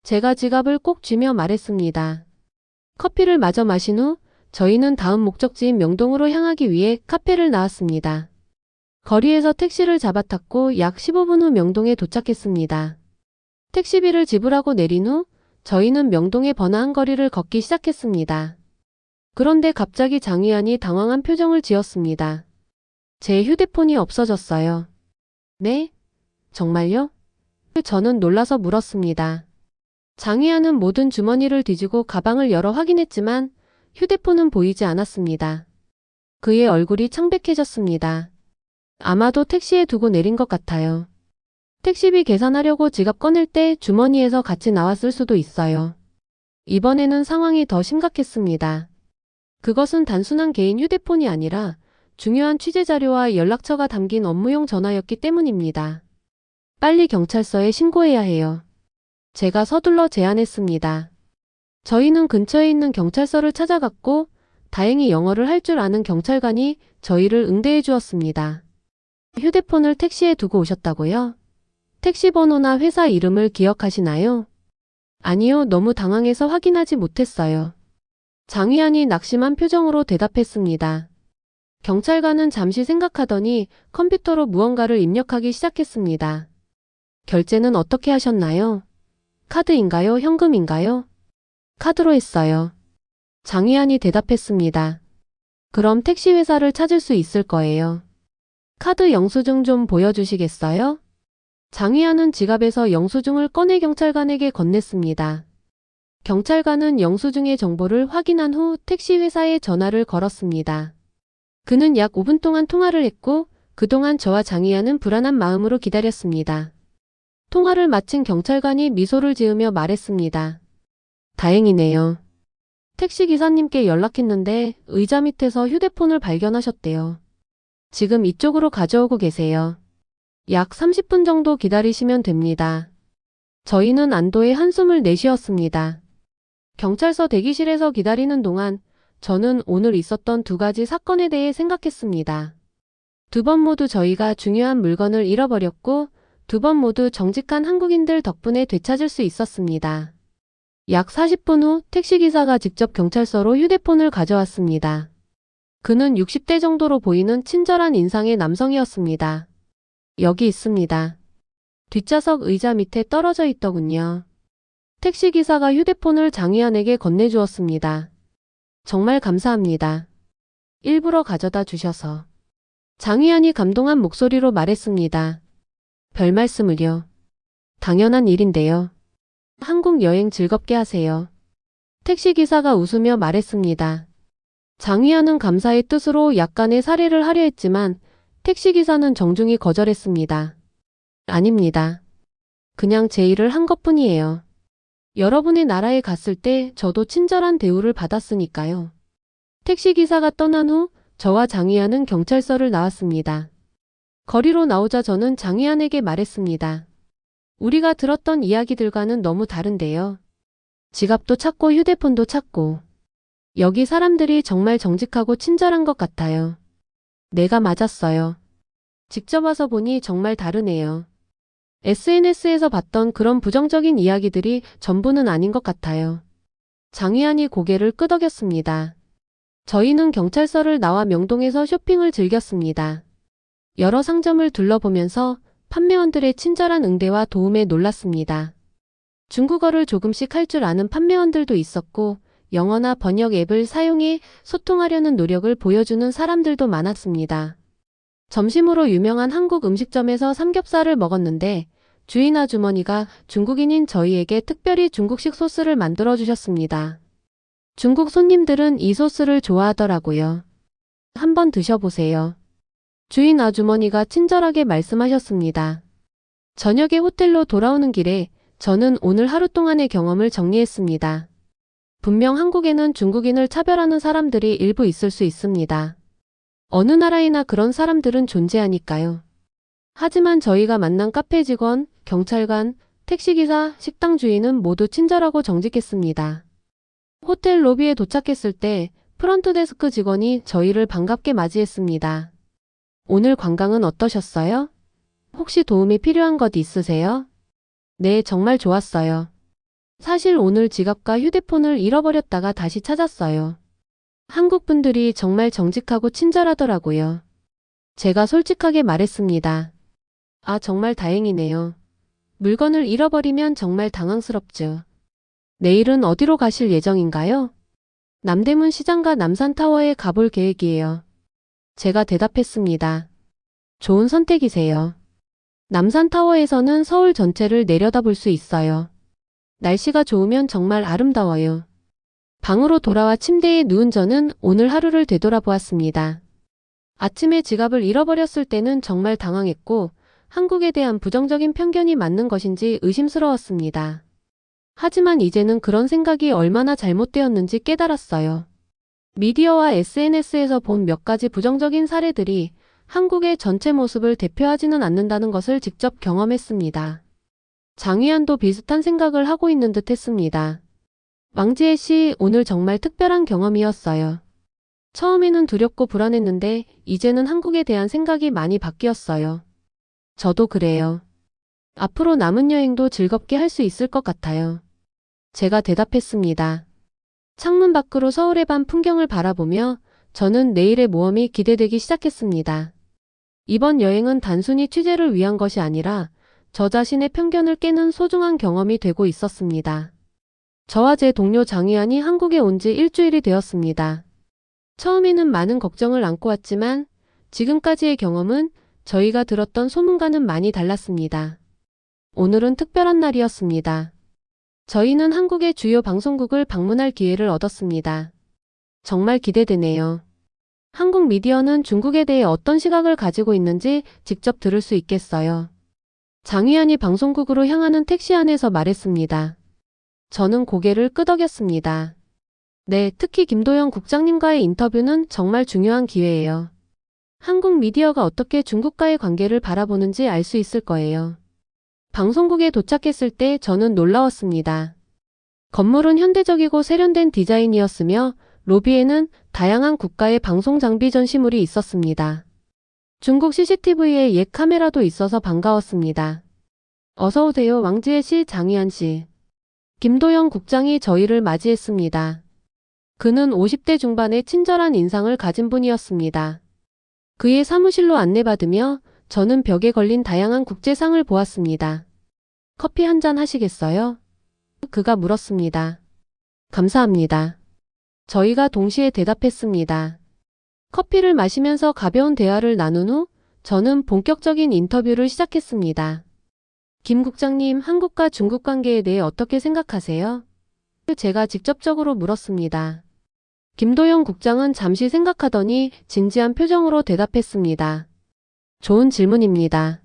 제가 지갑을 꼭 쥐며 말했습니다. 커피를 마저 마신 후 저희는 다음 목적지인 명동으로 향하기 위해 카페를 나왔습니다. 거리에서 택시를 잡아 탔고 약 15분 후 명동에 도착했습니다. 택시비를 지불하고 내린 후 저희는 명동의 번화한 거리를 걷기 시작했습니다. 그런데 갑자기 장휘안이 당황한 표정을 지었습니다. 제 휴대폰이 없어졌어요. 네? 정말요? 저는 놀라서 물었습니다. 장휘안은 모든 주머니를 뒤지고 가방을 열어 확인했지만 휴대폰은 보이지 않았습니다. 그의 얼굴이 창백해졌습니다. 아마도 택시에 두고 내린 것 같아요. 택시비 계산하려고 지갑 꺼낼 때 주머니에서 같이 나왔을 수도 있어요. 이번에는 상황이 더 심각했습니다. 그것은 단순한 개인 휴대폰이 아니라 중요한 취재 자료와 연락처가 담긴 업무용 전화였기 때문입니다. 빨리 경찰서에 신고해야 해요. 제가 서둘러 제안했습니다. 저희는 근처에 있는 경찰서를 찾아갔고 다행히 영어를 할 줄 아는 경찰관이 저희를 응대해 주었습니다. 휴대폰을 택시에 두고 오셨다고요? 택시 번호나 회사 이름을 기억하시나요? 아니요, 너무 당황해서 확인하지 못했어요. 장휘안이 낙심한 표정으로 대답했습니다. 경찰관은 잠시 생각하더니 컴퓨터로 무언가를 입력하기 시작했습니다. 결제는 어떻게 하셨나요? 카드인가요? 현금인가요? 카드로 했어요. 장휘안이 대답했습니다. 그럼 택시 회사를 찾을 수 있을 거예요. 카드 영수증 좀 보여주시겠어요? 장휘안은 지갑에서 영수증을 꺼내 경찰관에게 건넸습니다. 경찰관은 영수증의 정보를 확인한 후 택시 회사에 전화를 걸었습니다. 그는 약 5분 동안 통화를 했고 그동안 저와 장휘안은 불안한 마음으로 기다렸습니다. 통화를 마친 경찰관이 미소를 지으며 말했습니다. 다행이네요. 택시기사님께 연락했는데 의자 밑에서 휴대폰을 발견하셨대요. 지금 이쪽으로 가져오고 계세요. 약 30분 정도 기다리시면 됩니다. 저희는 안도의 한숨을 내쉬었습니다. 경찰서 대기실에서 기다리는 동안 저는 오늘 있었던 두 가지 사건에 대해 생각했습니다. 두 번 모두 저희가 중요한 물건을 잃어버렸고 두 번 모두 정직한 한국인들 덕분에 되찾을 수 있었습니다. 약 40분 후 택시기사가 직접 경찰서로 휴대폰을 가져왔습니다. 그는 60대 정도로 보이는 친절한 인상의 남성이었습니다. 여기 있습니다. 뒷좌석 의자 밑에 떨어져 있더군요. 택시기사가 휴대폰을 장위안에게 건네주었습니다. 정말 감사합니다. 일부러 가져다 주셔서. 장위안이 감동한 목소리로 말했습니다. 별 말씀을요. 당연한 일인데요. 한국 여행 즐겁게 하세요. 택시기사가 웃으며 말했습니다. 장위안은 감사의 뜻으로 약간의 사례를 하려 했지만 택시기사는 정중히 거절했습니다. 아닙니다. 그냥 제 일을 한 것뿐이에요. 여러분의 나라에 갔을 때 저도 친절한 대우를 받았으니까요. 택시기사가 떠난 후 저와 장위안은 경찰서를 나왔습니다. 거리로 나오자 저는 장위안에게 말했습니다. 우리가 들었던 이야기들과는 너무 다른데요. 지갑도 찾고 휴대폰도 찾고. 여기 사람들이 정말 정직하고 친절한 것 같아요. 내가 맞았어요. 직접 와서 보니 정말 다르네요. SNS에서 봤던 그런 부정적인 이야기들이 전부는 아닌 것 같아요. 장위안이 고개를 끄덕였습니다. 저희는 경찰서를 나와 명동에서 쇼핑을 즐겼습니다. 여러 상점을 둘러보면서 판매원들의 친절한 응대와 도움에 놀랐습니다. 중국어를 조금씩 할 줄 아는 판매원들도 있었고 영어나 번역 앱을 사용해 소통하려는 노력을 보여주는 사람들도 많았습니다. 점심으로 유명한 한국 음식점에서 삼겹살을 먹었는데 주인 아주머니가 중국인인 저희에게 특별히 중국식 소스를 만들어 주셨습니다. 중국 손님들은 이 소스를 좋아하더라고요. 한번 드셔보세요. 주인 아주머니가 친절하게 말씀하셨습니다. 저녁에 호텔로 돌아오는 길에 저는 오늘 하루 동안의 경험을 정리했습니다. 분명 한국에는 중국인을 차별하는 사람들이 일부 있을 수 있습니다. 어느 나라에나 그런 사람들은 존재하니까요. 하지만 저희가 만난 카페 직원, 경찰관, 택시기사, 식당 주인은 모두 친절하고 정직했습니다. 호텔 로비에 도착했을 때 프런트 데스크 직원이 저희를 반갑게 맞이했습니다. 오늘 관광은 어떠셨어요? 혹시 도움이 필요한 것 있으세요? 네, 정말 좋았어요. 사실 오늘 지갑과 휴대폰을 잃어버렸다가 다시 찾았어요. 한국 분들이 정말 정직하고 친절하더라고요. 제가 솔직하게 말했습니다. 아, 정말 다행이네요. 물건을 잃어버리면 정말 당황스럽죠. 내일은 어디로 가실 예정인가요? 남대문 시장과 남산타워에 가볼 계획이에요. 제가 대답했습니다. 좋은 선택이세요. 남산타워에서는 서울 전체를 내려다볼 수 있어요. 날씨가 좋으면 정말 아름다워요. 방으로 돌아와 침대에 누운 저는 오늘 하루를 되돌아보았습니다. 아침에 지갑을 잃어버렸을 때는 정말 당황했고 한국에 대한 부정적인 편견이 맞는 것인지 의심스러웠습니다. 하지만 이제는 그런 생각이 얼마나 잘못되었는지 깨달았어요. 미디어와 SNS에서 본 몇 가지 부정적인 사례들이 한국의 전체 모습을 대표하지는 않는다는 것을 직접 경험했습니다. 장위안도 비슷한 생각을 하고 있는 듯 했습니다. 왕지혜 씨, 오늘 정말 특별한 경험이었어요. 처음에는 두렵고 불안했는데 이제는 한국에 대한 생각이 많이 바뀌었어요. 저도 그래요. 앞으로 남은 여행도 즐겁게 할 수 있을 것 같아요. 제가 대답했습니다. 창문 밖으로 서울의 밤 풍경을 바라보며 저는 내일의 모험이 기대되기 시작했습니다. 이번 여행은 단순히 취재를 위한 것이 아니라 저 자신의 편견을 깨는 소중한 경험이 되고 있었습니다. 저와 제 동료 장위안이 한국에 온 지 일주일이 되었습니다. 처음에는 많은 걱정을 안고 왔지만 지금까지의 경험은 저희가 들었던 소문과는 많이 달랐습니다. 오늘은 특별한 날이었습니다. 저희는 한국의 주요 방송국을 방문할 기회를 얻었습니다. 정말 기대되네요. 한국 미디어는 중국에 대해 어떤 시각을 가지고 있는지 직접 들을 수 있겠어요. 장위안이 방송국으로 향하는 택시 안에서 말했습니다. 저는 고개를 끄덕였습니다. 네, 특히 김도영 국장님과의 인터뷰는 정말 중요한 기회예요. 한국 미디어가 어떻게 중국과의 관계를 바라보는지 알 수 있을 거예요. 방송국에 도착했을 때 저는 놀라웠습니다. 건물은 현대적이고 세련된 디자인이었으며 로비에는 다양한 국가의 방송 장비 전시물이 있었습니다. 중국 CCTV에 옛 카메라도 있어서 반가웠습니다. 어서 오세요, 왕지혜 씨, 장위안 씨. 김도영 국장이 저희를 맞이했습니다. 그는 50대 중반의 친절한 인상을 가진 분이었습니다. 그의 사무실로 안내받으며 저는 벽에 걸린 다양한 국제상을 보았습니다. 커피 한 잔 하시겠어요? 그가 물었습니다. 감사합니다. 저희가 동시에 대답했습니다. 커피를 마시면서 가벼운 대화를 나눈 후 저는 본격적인 인터뷰를 시작했습니다. 김 국장님, 한국과 중국 관계에 대해 어떻게 생각하세요? 제가 직접적으로 물었습니다. 김도영 국장은 잠시 생각하더니 진지한 표정으로 대답했습니다. 좋은 질문입니다.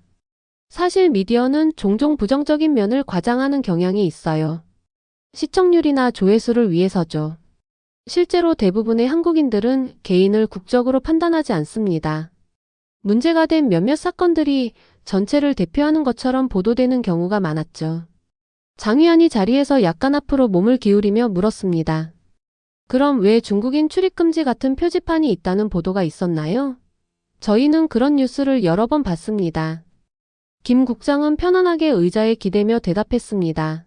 사실 미디어는 종종 부정적인 면을 과장하는 경향이 있어요. 시청률이나 조회수를 위해서죠. 실제로 대부분의 한국인들은 개인을 국적으로 판단하지 않습니다. 문제가 된 몇몇 사건들이 전체를 대표하는 것처럼 보도되는 경우가 많았죠. 장 위원이 자리에서 약간 앞으로 몸을 기울이며 물었습니다. 그럼 왜 중국인 출입금지 같은 표지판이 있다는 보도가 있었나요? 저희는 그런 뉴스를 여러 번 봤습니다. 김 국장은 편안하게 의자에 기대며 대답했습니다.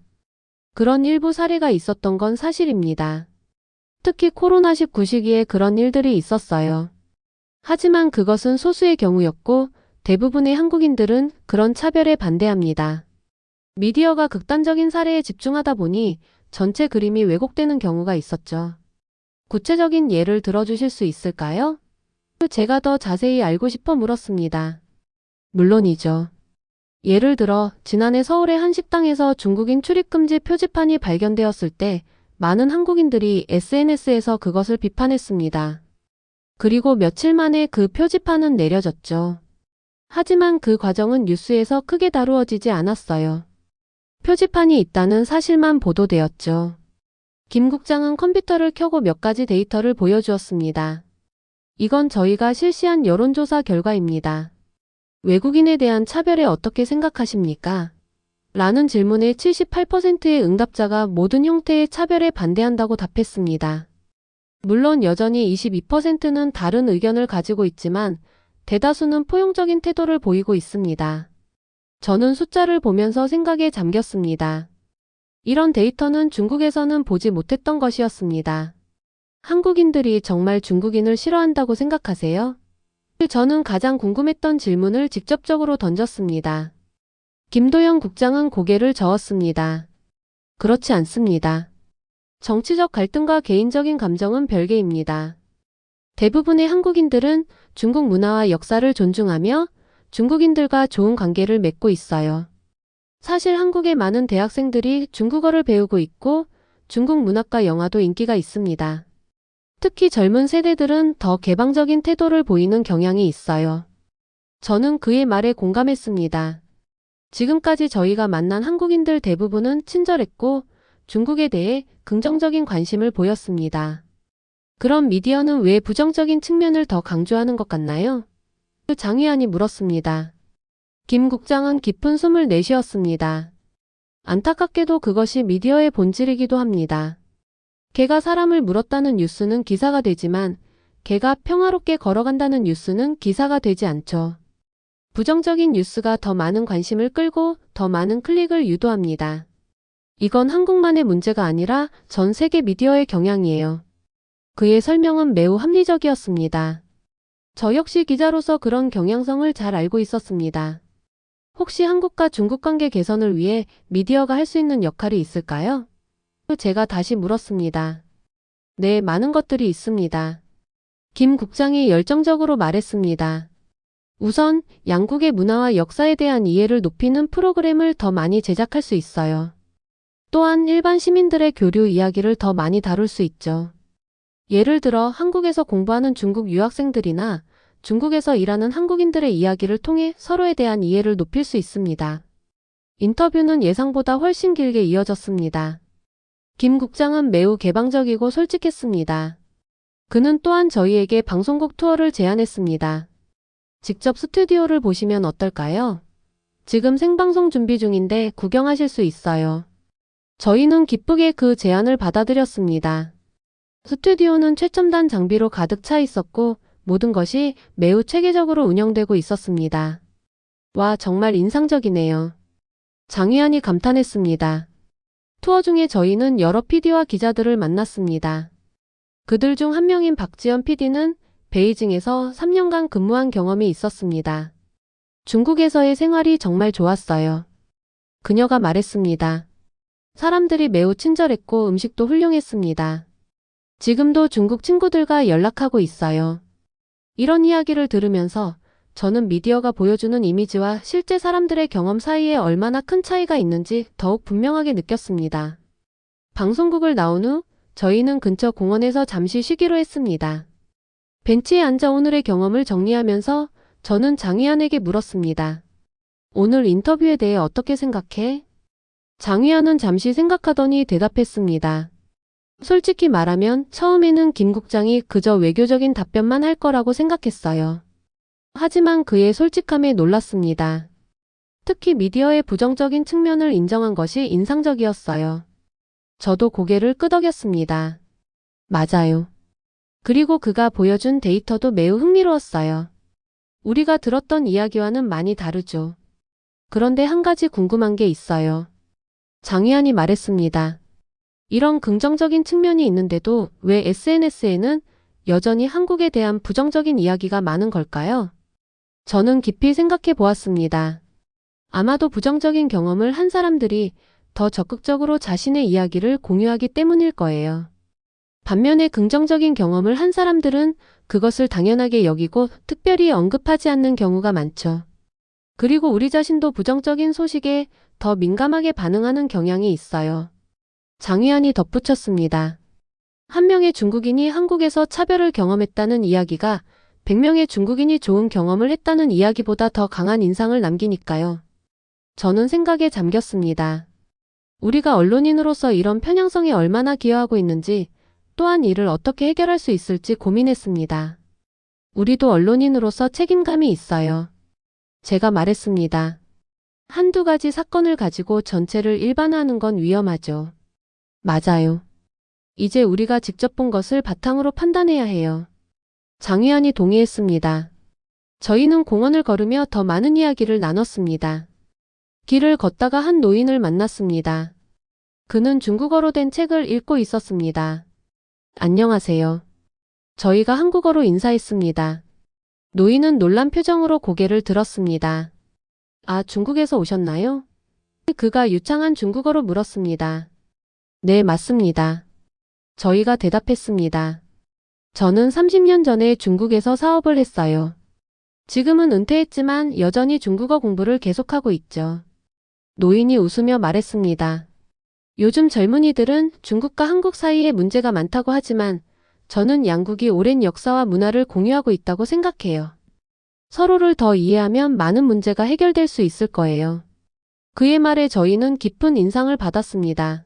그런 일부 사례가 있었던 건 사실입니다. 특히 코로나19 시기에 그런 일들이 있었어요. 하지만 그것은 소수의 경우였고 대부분의 한국인들은 그런 차별에 반대합니다. 미디어가 극단적인 사례에 집중하다 보니 전체 그림이 왜곡되는 경우가 있었죠. 구체적인 예를 들어주실 수 있을까요? 제가 더 자세히 알고 싶어 물었습니다. 물론이죠. 예를 들어 지난해 서울의 한 식당에서 중국인 출입금지 표지판이 발견되었을 때 많은 한국인들이 SNS에서 그것을 비판했습니다. 그리고 며칠 만에 그 표지판은 내려졌죠. 하지만 그 과정은 뉴스에서 크게 다루어지지 않았어요. 표지판이 있다는 사실만 보도되었죠. 김 국장은 컴퓨터를 켜고 몇 가지 데이터를 보여주었습니다. 이건 저희가 실시한 여론조사 결과입니다. 외국인에 대한 차별에 어떻게 생각하십니까? 라는 질문에 78%의 응답자가 모든 형태의 차별에 반대한다고 답했습니다. 물론 여전히 22%는 다른 의견을 가지고 있지만 대다수는 포용적인 태도를 보이고 있습니다. 저는 숫자를 보면서 생각에 잠겼습니다. 이런 데이터는 중국에서는 보지 못했던 것이었습니다. 한국인들이 정말 중국인을 싫어한다고 생각하세요? 저는 가장 궁금했던 질문을 직접적으로 던졌습니다. 김도영 국장은 고개를 저었습니다. 그렇지 않습니다. 정치적 갈등과 개인적인 감정은 별개입니다. 대부분의 한국인들은 중국 문화와 역사를 존중하며 중국인들과 좋은 관계를 맺고 있어요. 사실 한국의 많은 대학생들이 중국어를 배우고 있고 중국 문학과 영화도 인기가 있습니다. 특히 젊은 세대들은 더 개방적인 태도를 보이는 경향이 있어요. 저는 그의 말에 공감했습니다. 지금까지 저희가 만난 한국인들 대부분은 친절했고 중국에 대해 긍정적인 관심을 보였습니다. 그럼 미디어는 왜 부정적인 측면을 더 강조하는 것 같나요? 장 위원이 물었습니다. 김 국장은 깊은 숨을 내쉬었습니다. 안타깝게도 그것이 미디어의 본질이기도 합니다. 개가 사람을 물었다는 뉴스는 기사가 되지만 개가 평화롭게 걸어간다는 뉴스는 기사가 되지 않죠. 부정적인 뉴스가 더 많은 관심을 끌고 더 많은 클릭을 유도합니다. 이건 한국만의 문제가 아니라 전 세계 미디어의 경향이에요. 그의 설명은 매우 합리적이었습니다. 저 역시 기자로서 그런 경향성을 잘 알고 있었습니다. 혹시 한국과 중국 관계 개선을 위해 미디어가 할 수 있는 역할이 있을까요? 제가 다시 물었습니다. 네, 많은 것들이 있습니다. 김 국장이 열정적으로 말했습니다. 우선 양국의 문화와 역사에 대한 이해를 높이는 프로그램을 더 많이 제작할 수 있어요. 또한 일반 시민들의 교류 이야기를 더 많이 다룰 수 있죠. 예를 들어 한국에서 공부하는 중국 유학생들이나 중국에서 일하는 한국인들의 이야기를 통해 서로에 대한 이해를 높일 수 있습니다. 인터뷰는 예상보다 훨씬 길게 이어졌습니다. 김 국장은 매우 개방적이고 솔직했습니다. 그는 또한 저희에게 방송국 투어를 제안했습니다. 직접 스튜디오를 보시면 어떨까요? 지금 생방송 준비 중인데 구경하실 수 있어요. 저희는 기쁘게 그 제안을 받아들였습니다. 스튜디오는 최첨단 장비로 가득 차 있었고 모든 것이 매우 체계적으로 운영되고 있었습니다. 와, 정말 인상적이네요. 장 위원이 감탄했습니다. 투어 중에 저희는 여러 PD와 기자들을 만났습니다. 그들 중 한 명인 박지연 PD는 베이징에서 3년간 근무한 경험이 있었습니다. 중국에서의 생활이 정말 좋았어요. 그녀가 말했습니다. 사람들이 매우 친절했고 음식도 훌륭했습니다. 지금도 중국 친구들과 연락하고 있어요. 이런 이야기를 들으면서 저는 미디어가 보여주는 이미지와 실제 사람들의 경험 사이에 얼마나 큰 차이가 있는지 더욱 분명하게 느꼈습니다. 방송국을 나온 후 저희는 근처 공원에서 잠시 쉬기로 했습니다. 벤치에 앉아 오늘의 경험을 정리하면서 저는 장위안에게 물었습니다. 오늘 인터뷰에 대해 어떻게 생각해? 장위안은 잠시 생각하더니 대답했습니다. 솔직히 말하면 처음에는 김 국장이 그저 외교적인 답변만 할 거라고 생각했어요. 하지만 그의 솔직함에 놀랐습니다. 특히 미디어의 부정적인 측면을 인정한 것이 인상적이었어요. 저도 고개를 끄덕였습니다. 맞아요. 그리고 그가 보여준 데이터도 매우 흥미로웠어요. 우리가 들었던 이야기와는 많이 다르죠. 그런데 한 가지 궁금한 게 있어요. 장위안이 말했습니다. 이런 긍정적인 측면이 있는데도 왜 SNS에는 여전히 한국에 대한 부정적인 이야기가 많은 걸까요? 저는 깊이 생각해 보았습니다. 아마도 부정적인 경험을 한 사람들이 더 적극적으로 자신의 이야기를 공유하기 때문일 거예요. 반면에 긍정적인 경험을 한 사람들은 그것을 당연하게 여기고 특별히 언급하지 않는 경우가 많죠. 그리고 우리 자신도 부정적인 소식에 더 민감하게 반응하는 경향이 있어요. 장위안이 덧붙였습니다. 한 명의 중국인이 한국에서 차별을 경험했다는 이야기가 100명의 중국인이 좋은 경험을 했다는 이야기보다 더 강한 인상을 남기니까요. 저는 생각에 잠겼습니다. 우리가 언론인으로서 이런 편향성에 얼마나 기여하고 있는지, 또한 이를 어떻게 해결할 수 있을지 고민했습니다. 우리도 언론인으로서 책임감이 있어요. 제가 말했습니다. 한두 가지 사건을 가지고 전체를 일반화하는 건 위험하죠. 맞아요. 이제 우리가 직접 본 것을 바탕으로 판단해야 해요. 장위안이 동의했습니다. 저희는 공원을 걸으며 더 많은 이야기를 나눴습니다. 길을 걷다가 한 노인을 만났습니다. 그는 중국어로 된 책을 읽고 있었습니다. 안녕하세요. 저희가 한국어로 인사했습니다. 노인은 놀란 표정으로 고개를 들었습니다. 아, 중국에서 오셨나요? 그가 유창한 중국어로 물었습니다. 네, 맞습니다. 저희가 대답했습니다. 저는 30년 전에 중국에서 사업을 했어요. 지금은 은퇴했지만 여전히 중국어 공부를 계속하고 있죠. 노인이 웃으며 말했습니다. 요즘 젊은이들은 중국과 한국 사이에 문제가 많다고 하지만 저는 양국이 오랜 역사와 문화를 공유하고 있다고 생각해요. 서로를 더 이해하면 많은 문제가 해결될 수 있을 거예요. 그의 말에 저희는 깊은 인상을 받았습니다.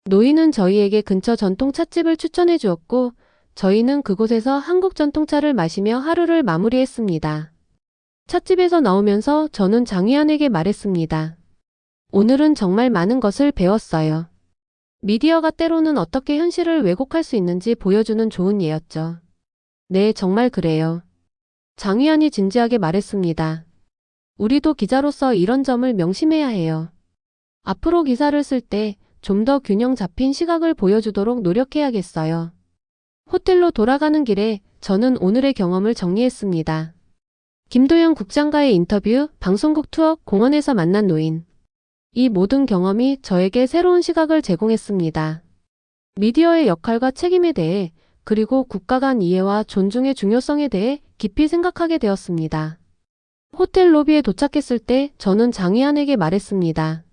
노인은 저희에게 근처 전통 찻집을 추천해 주었고 저희는 그곳에서 한국 전통차를 마시며 하루를 마무리했습니다. 찻집에서 나오면서 저는 장위안에게 말했습니다. 오늘은 정말 많은 것을 배웠어요. 미디어가 때로는 어떻게 현실을 왜곡할 수 있는지 보여주는 좋은 예였죠. 네, 정말 그래요. 장위안이 진지하게 말했습니다. 우리도 기자로서 이런 점을 명심해야 해요. 앞으로 기사를 쓸 때 좀 더 균형 잡힌 시각을 보여주도록 노력해야겠어요. 호텔로 돌아가는 길에 저는 오늘의 경험을 정리했습니다. 김도영 국장과의 인터뷰, 방송국 투어, 공원에서 만난 노인. 이 모든 경험이 저에게 새로운 시각을 제공했습니다. 미디어의 역할과 책임에 대해, 그리고 국가 간 이해와 존중의 중요성에 대해 깊이 생각하게 되었습니다. 호텔 로비에 도착했을 때 저는 장위안에게 말했습니다.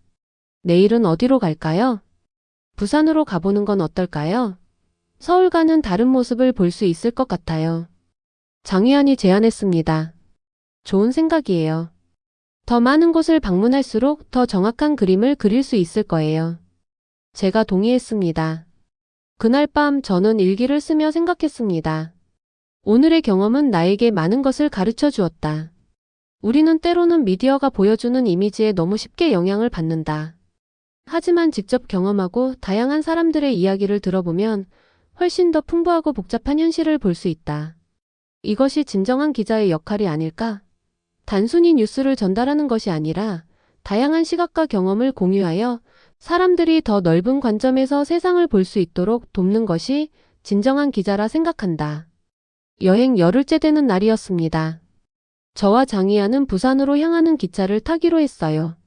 내일은 어디로 갈까요? 부산으로 가보는 건 어떨까요? 서울과는 다른 모습을 볼 수 있을 것 같아요. 장위안이 제안했습니다. 좋은 생각이에요. 더 많은 곳을 방문할수록 더 정확한 그림을 그릴 수 있을 거예요. 제가 동의했습니다. 그날 밤 저는 일기를 쓰며 생각했습니다. 오늘의 경험은 나에게 많은 것을 가르쳐 주었다. 우리는 때로는 미디어가 보여주는 이미지에 너무 쉽게 영향을 받는다. 하지만 직접 경험하고 다양한 사람들의 이야기를 들어보면 훨씬 더 풍부하고 복잡한 현실을 볼 수 있다. 이것이 진정한 기자의 역할이 아닐까? 단순히 뉴스를 전달하는 것이 아니라 다양한 시각과 경험을 공유하여 사람들이 더 넓은 관점에서 세상을 볼 수 있도록 돕는 것이 진정한 기자라 생각한다. 여행 열흘째 되는 날이었습니다. 저와 장희아는 부산으로 향하는 기차를 타기로 했어요.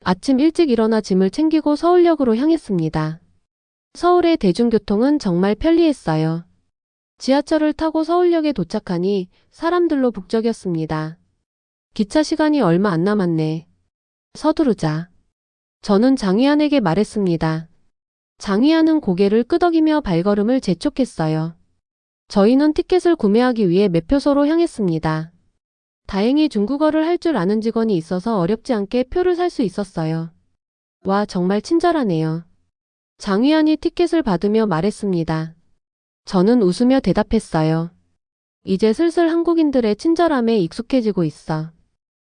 아침 일찍 일어나 짐을 챙기고 서울역으로 향했습니다. 서울의 대중교통은 정말 편리했어요. 지하철을 타고 서울역에 도착하니 사람들로 북적였습니다. 기차 시간이 얼마 안 남았네. 서두르자. 저는 장희안에게 말했습니다. 장희안은 고개를 끄덕이며 발걸음을 재촉했어요. 저희는 티켓을 구매하기 위해 매표소로 향했습니다. 다행히 중국어를 할 줄 아는 직원이 있어서 어렵지 않게 표를 살 수 있었어요. 와, 정말 친절하네요. 장희안이 티켓을 받으며 말했습니다. 저는 웃으며 대답했어요. 이제 슬슬 한국인들의 친절함에 익숙해지고 있어.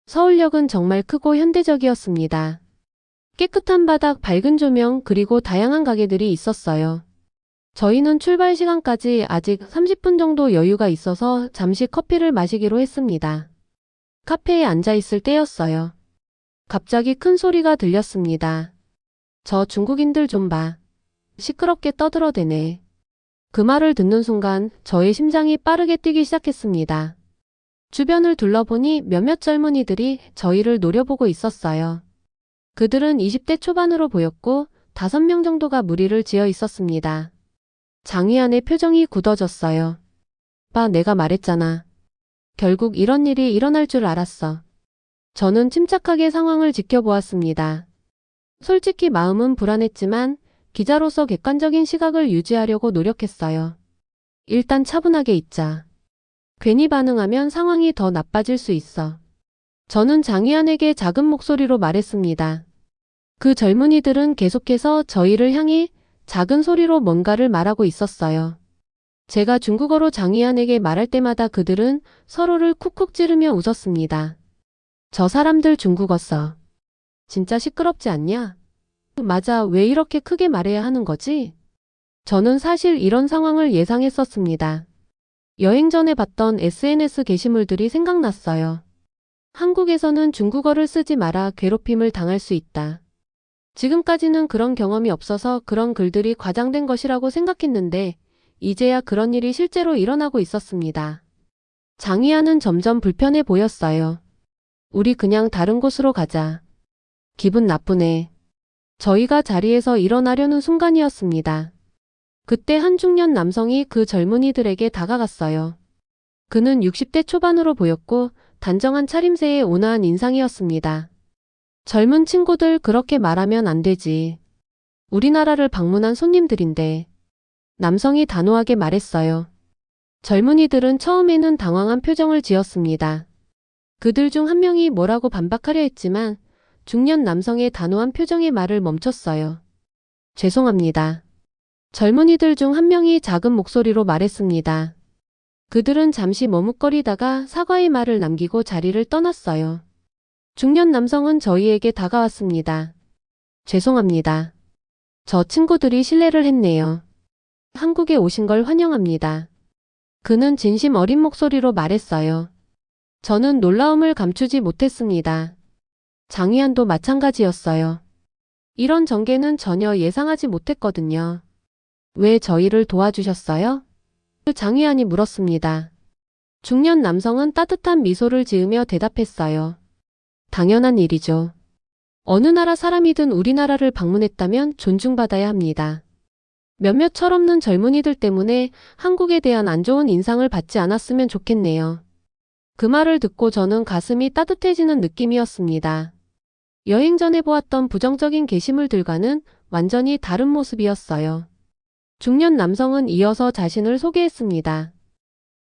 서울역은 정말 크고 현대적이었습니다. 깨끗한 바닥, 밝은 조명, 그리고 다양한 가게들이 있었어요. 저희는 출발 시간까지 아직 30분 정도 여유가 있어서 잠시 커피를 마시기로 했습니다. 카페에 앉아 있을 때였어요. 갑자기 큰 소리가 들렸습니다. 저 중국인들 좀 봐. 시끄럽게 떠들어대네. 그 말을 듣는 순간 저의 심장이 빠르게 뛰기 시작했습니다. 주변을 둘러보니 몇몇 젊은이들이 저희를 노려보고 있었어요. 그들은 20대 초반으로 보였고 5명 정도가 무리를 지어 있었습니다. 장희안의 표정이 굳어졌어요. 봐, 내가 말했잖아. 결국 이런 일이 일어날 줄 알았어. 저는 침착하게 상황을 지켜보았습니다. 솔직히 마음은 불안했지만 기자로서 객관적인 시각을 유지하려고 노력했어요. 일단 차분하게 있자. 괜히 반응하면 상황이 더 나빠질 수 있어. 저는 장희안에게 작은 목소리로 말했습니다. 그 젊은이들은 계속해서 저희를 향해 작은 소리로 뭔가를 말하고 있었어요. 제가 중국어로 장희안에게 말할 때마다 그들은 서로를 쿡쿡 찌르며 웃었습니다. 저 사람들 중국어 써. 진짜 시끄럽지 않냐? 맞아, 왜 이렇게 크게 말해야 하는 거지? 저는 사실 이런 상황을 예상했었습니다. 여행 전에 봤던 SNS 게시물들이 생각났어요. 한국에서는 중국어를 쓰지 마라, 괴롭힘을 당할 수 있다. 지금까지는 그런 경험이 없어서 그런 글들이 과장된 것이라고 생각했는데 이제야 그런 일이 실제로 일어나고 있었습니다. 장희안은 점점 불편해 보였어요. 우리 그냥 다른 곳으로 가자. 기분 나쁘네. 저희가 자리에서 일어나려는 순간이었습니다. 그때 한 중년 남성이 그 젊은이들에게 다가갔어요. 그는 60대 초반으로 보였고 단정한 차림새에 온화한 인상이었습니다. 젊은 친구들, 그렇게 말하면 안 되지. 우리나라를 방문한 손님들인데. 남성이 단호하게 말했어요. 젊은이들은 처음에는 당황한 표정을 지었습니다. 그들 중 한 명이 뭐라고 반박하려 했지만 중년 남성의 단호한 표정에 말을 멈췄어요. 죄송합니다. 젊은이들 중 한 명이 작은 목소리로 말했습니다. 그들은 잠시 머뭇거리다가 사과의 말을 남기고 자리를 떠났어요. 중년 남성은 저희에게 다가왔습니다. 죄송합니다. 저 친구들이 실례를 했네요. 한국에 오신 걸 환영합니다. 그는 진심 어린 목소리로 말했어요. 저는 놀라움을 감추지 못했습니다. 장희안도 마찬가지였어요. 이런 전개는 전혀 예상하지 못했거든요. 왜 저희를 도와주셨어요? 장희안이 물었습니다. 중년 남성은 따뜻한 미소를 지으며 대답했어요. 당연한 일이죠. 어느 나라 사람이든 우리나라를 방문했다면 존중받아야 합니다. 몇몇 철없는 젊은이들 때문에 한국에 대한 안 좋은 인상을 받지 않았으면 좋겠네요. 그 말을 듣고 저는 가슴이 따뜻해지는 느낌이었습니다. 여행 전에 보았던 부정적인 게시물들과는 완전히 다른 모습이었어요. 중년 남성은 이어서 자신을 소개했습니다.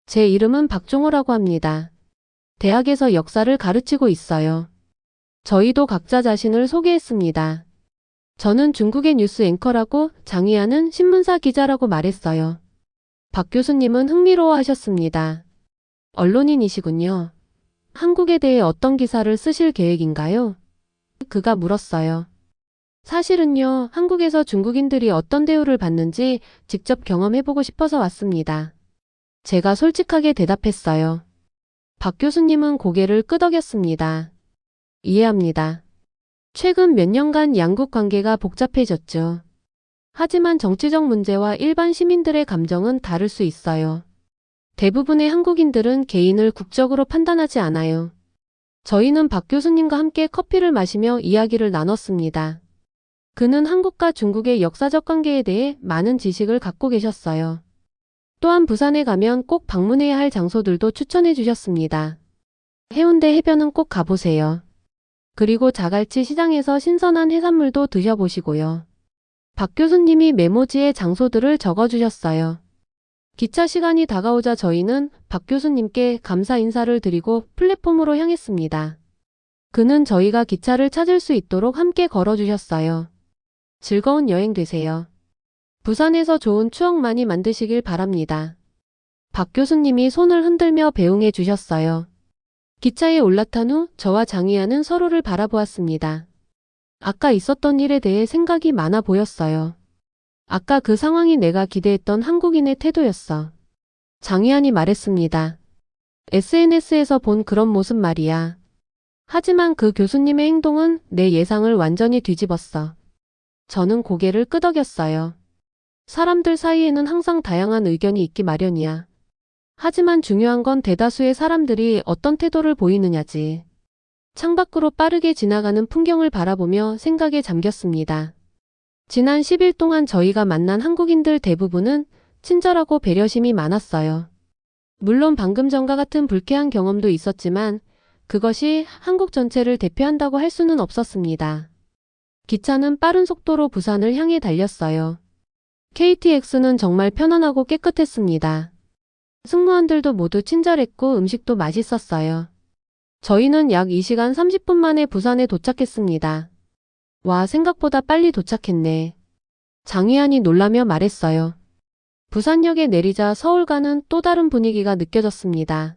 제 이름은 박종호라고 합니다. 대학에서 역사를 가르치고 있어요. 저희도 각자 자신을 소개했습니다. 저는 중국의 뉴스 앵커라고, 장희안은 신문사 기자라고 말했어요. 박 교수님은 흥미로워하셨습니다. 언론인이시군요. 한국에 대해 어떤 기사를 쓰실 계획인가요? 그가 물었어요. 사실은요, 한국에서 중국인들이 어떤 대우를 받는지 직접 경험해보고 싶어서 왔습니다. 제가 솔직하게 대답했어요. 박 교수님은 고개를 끄덕였습니다. 이해합니다. 최근 몇 년간 양국 관계가 복잡해졌죠. 하지만 정치적 문제와 일반 시민들의 감정은 다를 수 있어요. 대부분의 한국인들은 개인을 국적으로 판단하지 않아요. 저희는 박 교수님과 함께 커피를 마시며 이야기를 나눴습니다. 그는 한국과 중국의 역사적 관계에 대해 많은 지식을 갖고 계셨어요. 또한 부산에 가면 꼭 방문해야 할 장소들도 추천해 주셨습니다. 해운대 해변은 꼭 가보세요. 그리고 자갈치 시장에서 신선한 해산물도 드셔보시고요. 박 교수님이 메모지에 장소들을 적어주셨어요. 기차 시간이 다가오자 저희는 박 교수님께 감사 인사를 드리고 플랫폼으로 향했습니다. 그는 저희가 기차를 찾을 수 있도록 함께 걸어주셨어요. 즐거운 여행 되세요. 부산에서 좋은 추억 많이 만드시길 바랍니다. 박 교수님이 손을 흔들며 배웅해 주셨어요. 기차에 올라탄 후 저와 장희아는 서로를 바라보았습니다. 아까 있었던 일에 대해 생각이 많아 보였어요. 아까 그 상황이 내가 기대했던 한국인의 태도였어. 장희안이 말했습니다. SNS에서 본 그런 모습 말이야. 하지만 그 교수님의 행동은 내 예상을 완전히 뒤집었어. 저는 고개를 끄덕였어요. 사람들 사이에는 항상 다양한 의견이 있기 마련이야. 하지만 중요한 건 대다수의 사람들이 어떤 태도를 보이느냐지. 창밖으로 빠르게 지나가는 풍경을 바라보며 생각에 잠겼습니다. 지난 10일 동안 저희가 만난 한국인들 대부분은 친절하고 배려심이 많았어요. 물론 방금 전과 같은 불쾌한 경험도 있었지만 그것이 한국 전체를 대표한다고 할 수는 없었습니다. 기차는 빠른 속도로 부산을 향해 달렸어요. KTX는 정말 편안하고 깨끗했습니다. 승무원들도 모두 친절했고 음식도 맛있었어요. 저희는 약 2시간 30분 만에 부산에 도착했습니다. 와, 생각보다 빨리 도착했네. 장희안이 놀라며 말했어요. 부산역에 내리자 서울과는 또 다른 분위기가 느껴졌습니다.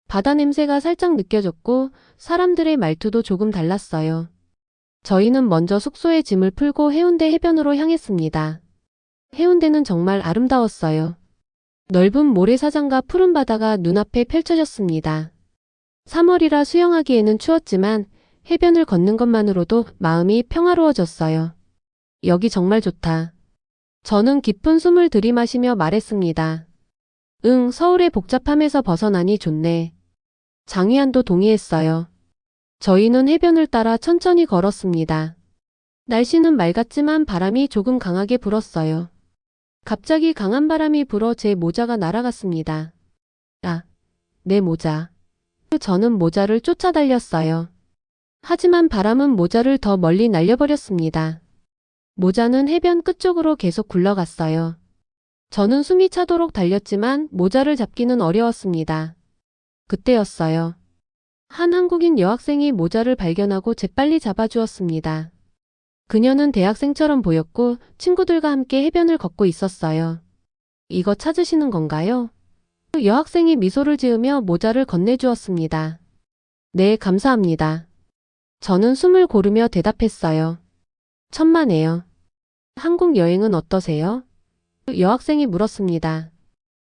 바다 냄새가 살짝 느껴졌고 사람들의 말투도 조금 달랐어요. 저희는 먼저 숙소에 짐을 풀고 해운대 해변으로 향했습니다. 해운대는 정말 아름다웠어요. 넓은 모래사장과 푸른 바다가 눈앞에 펼쳐졌습니다. 3월이라 수영하기에는 추웠지만 해변을 걷는 것만으로도 마음이 평화로워졌어요. 여기 정말 좋다. 저는 깊은 숨을 들이마시며 말했습니다. 응, 서울의 복잡함에서 벗어나니 좋네. 장희안도 동의했어요. 저희는 해변을 따라 천천히 걸었습니다. 날씨는 맑았지만 바람이 조금 강하게 불었어요. 갑자기 강한 바람이 불어 제 모자가 날아갔습니다. 아, 내 모자. 저는 모자를 쫓아달렸어요. 하지만 바람은 모자를 더 멀리 날려버렸습니다. 모자는 해변 끝쪽으로 계속 굴러갔어요. 저는 숨이 차도록 달렸지만 모자를 잡기는 어려웠습니다. 그때였어요. 한 한국인 여학생이 모자를 발견하고 재빨리 잡아주었습니다. 그녀는 대학생처럼 보였고 친구들과 함께 해변을 걷고 있었어요. 이거 찾으시는 건가요? 여학생이 미소를 지으며 모자를 건네주었습니다. 네, 감사합니다. 저는 숨을 고르며 대답했어요. 천만에요. 한국 여행은 어떠세요? 여학생이 물었습니다.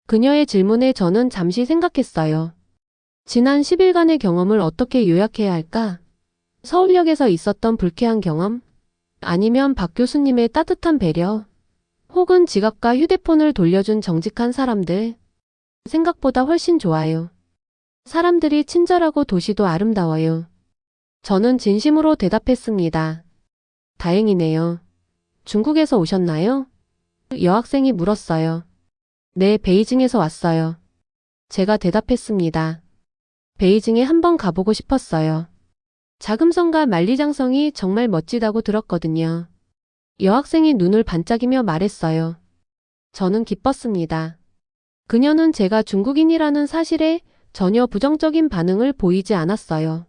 그녀의 질문에 저는 잠시 생각했어요. 지난 10일간의 경험을 어떻게 요약해야 할까? 서울역에서 있었던 불쾌한 경험? 아니면 박 교수님의 따뜻한 배려? 혹은 지갑과 휴대폰을 돌려준 정직한 사람들? 생각보다 훨씬 좋아요. 사람들이 친절하고 도시도 아름다워요. 저는 진심으로 대답했습니다. 다행이네요. 중국에서 오셨나요? 여학생이 물었어요. 네, 베이징에서 왔어요. 제가 대답했습니다. 베이징에 한번 가보고 싶었어요. 자금성과 만리장성이 정말 멋지다고 들었거든요. 여학생이 눈을 반짝이며 말했어요. 저는 기뻤습니다. 그녀는 제가 중국인이라는 사실에 전혀 부정적인 반응을 보이지 않았어요.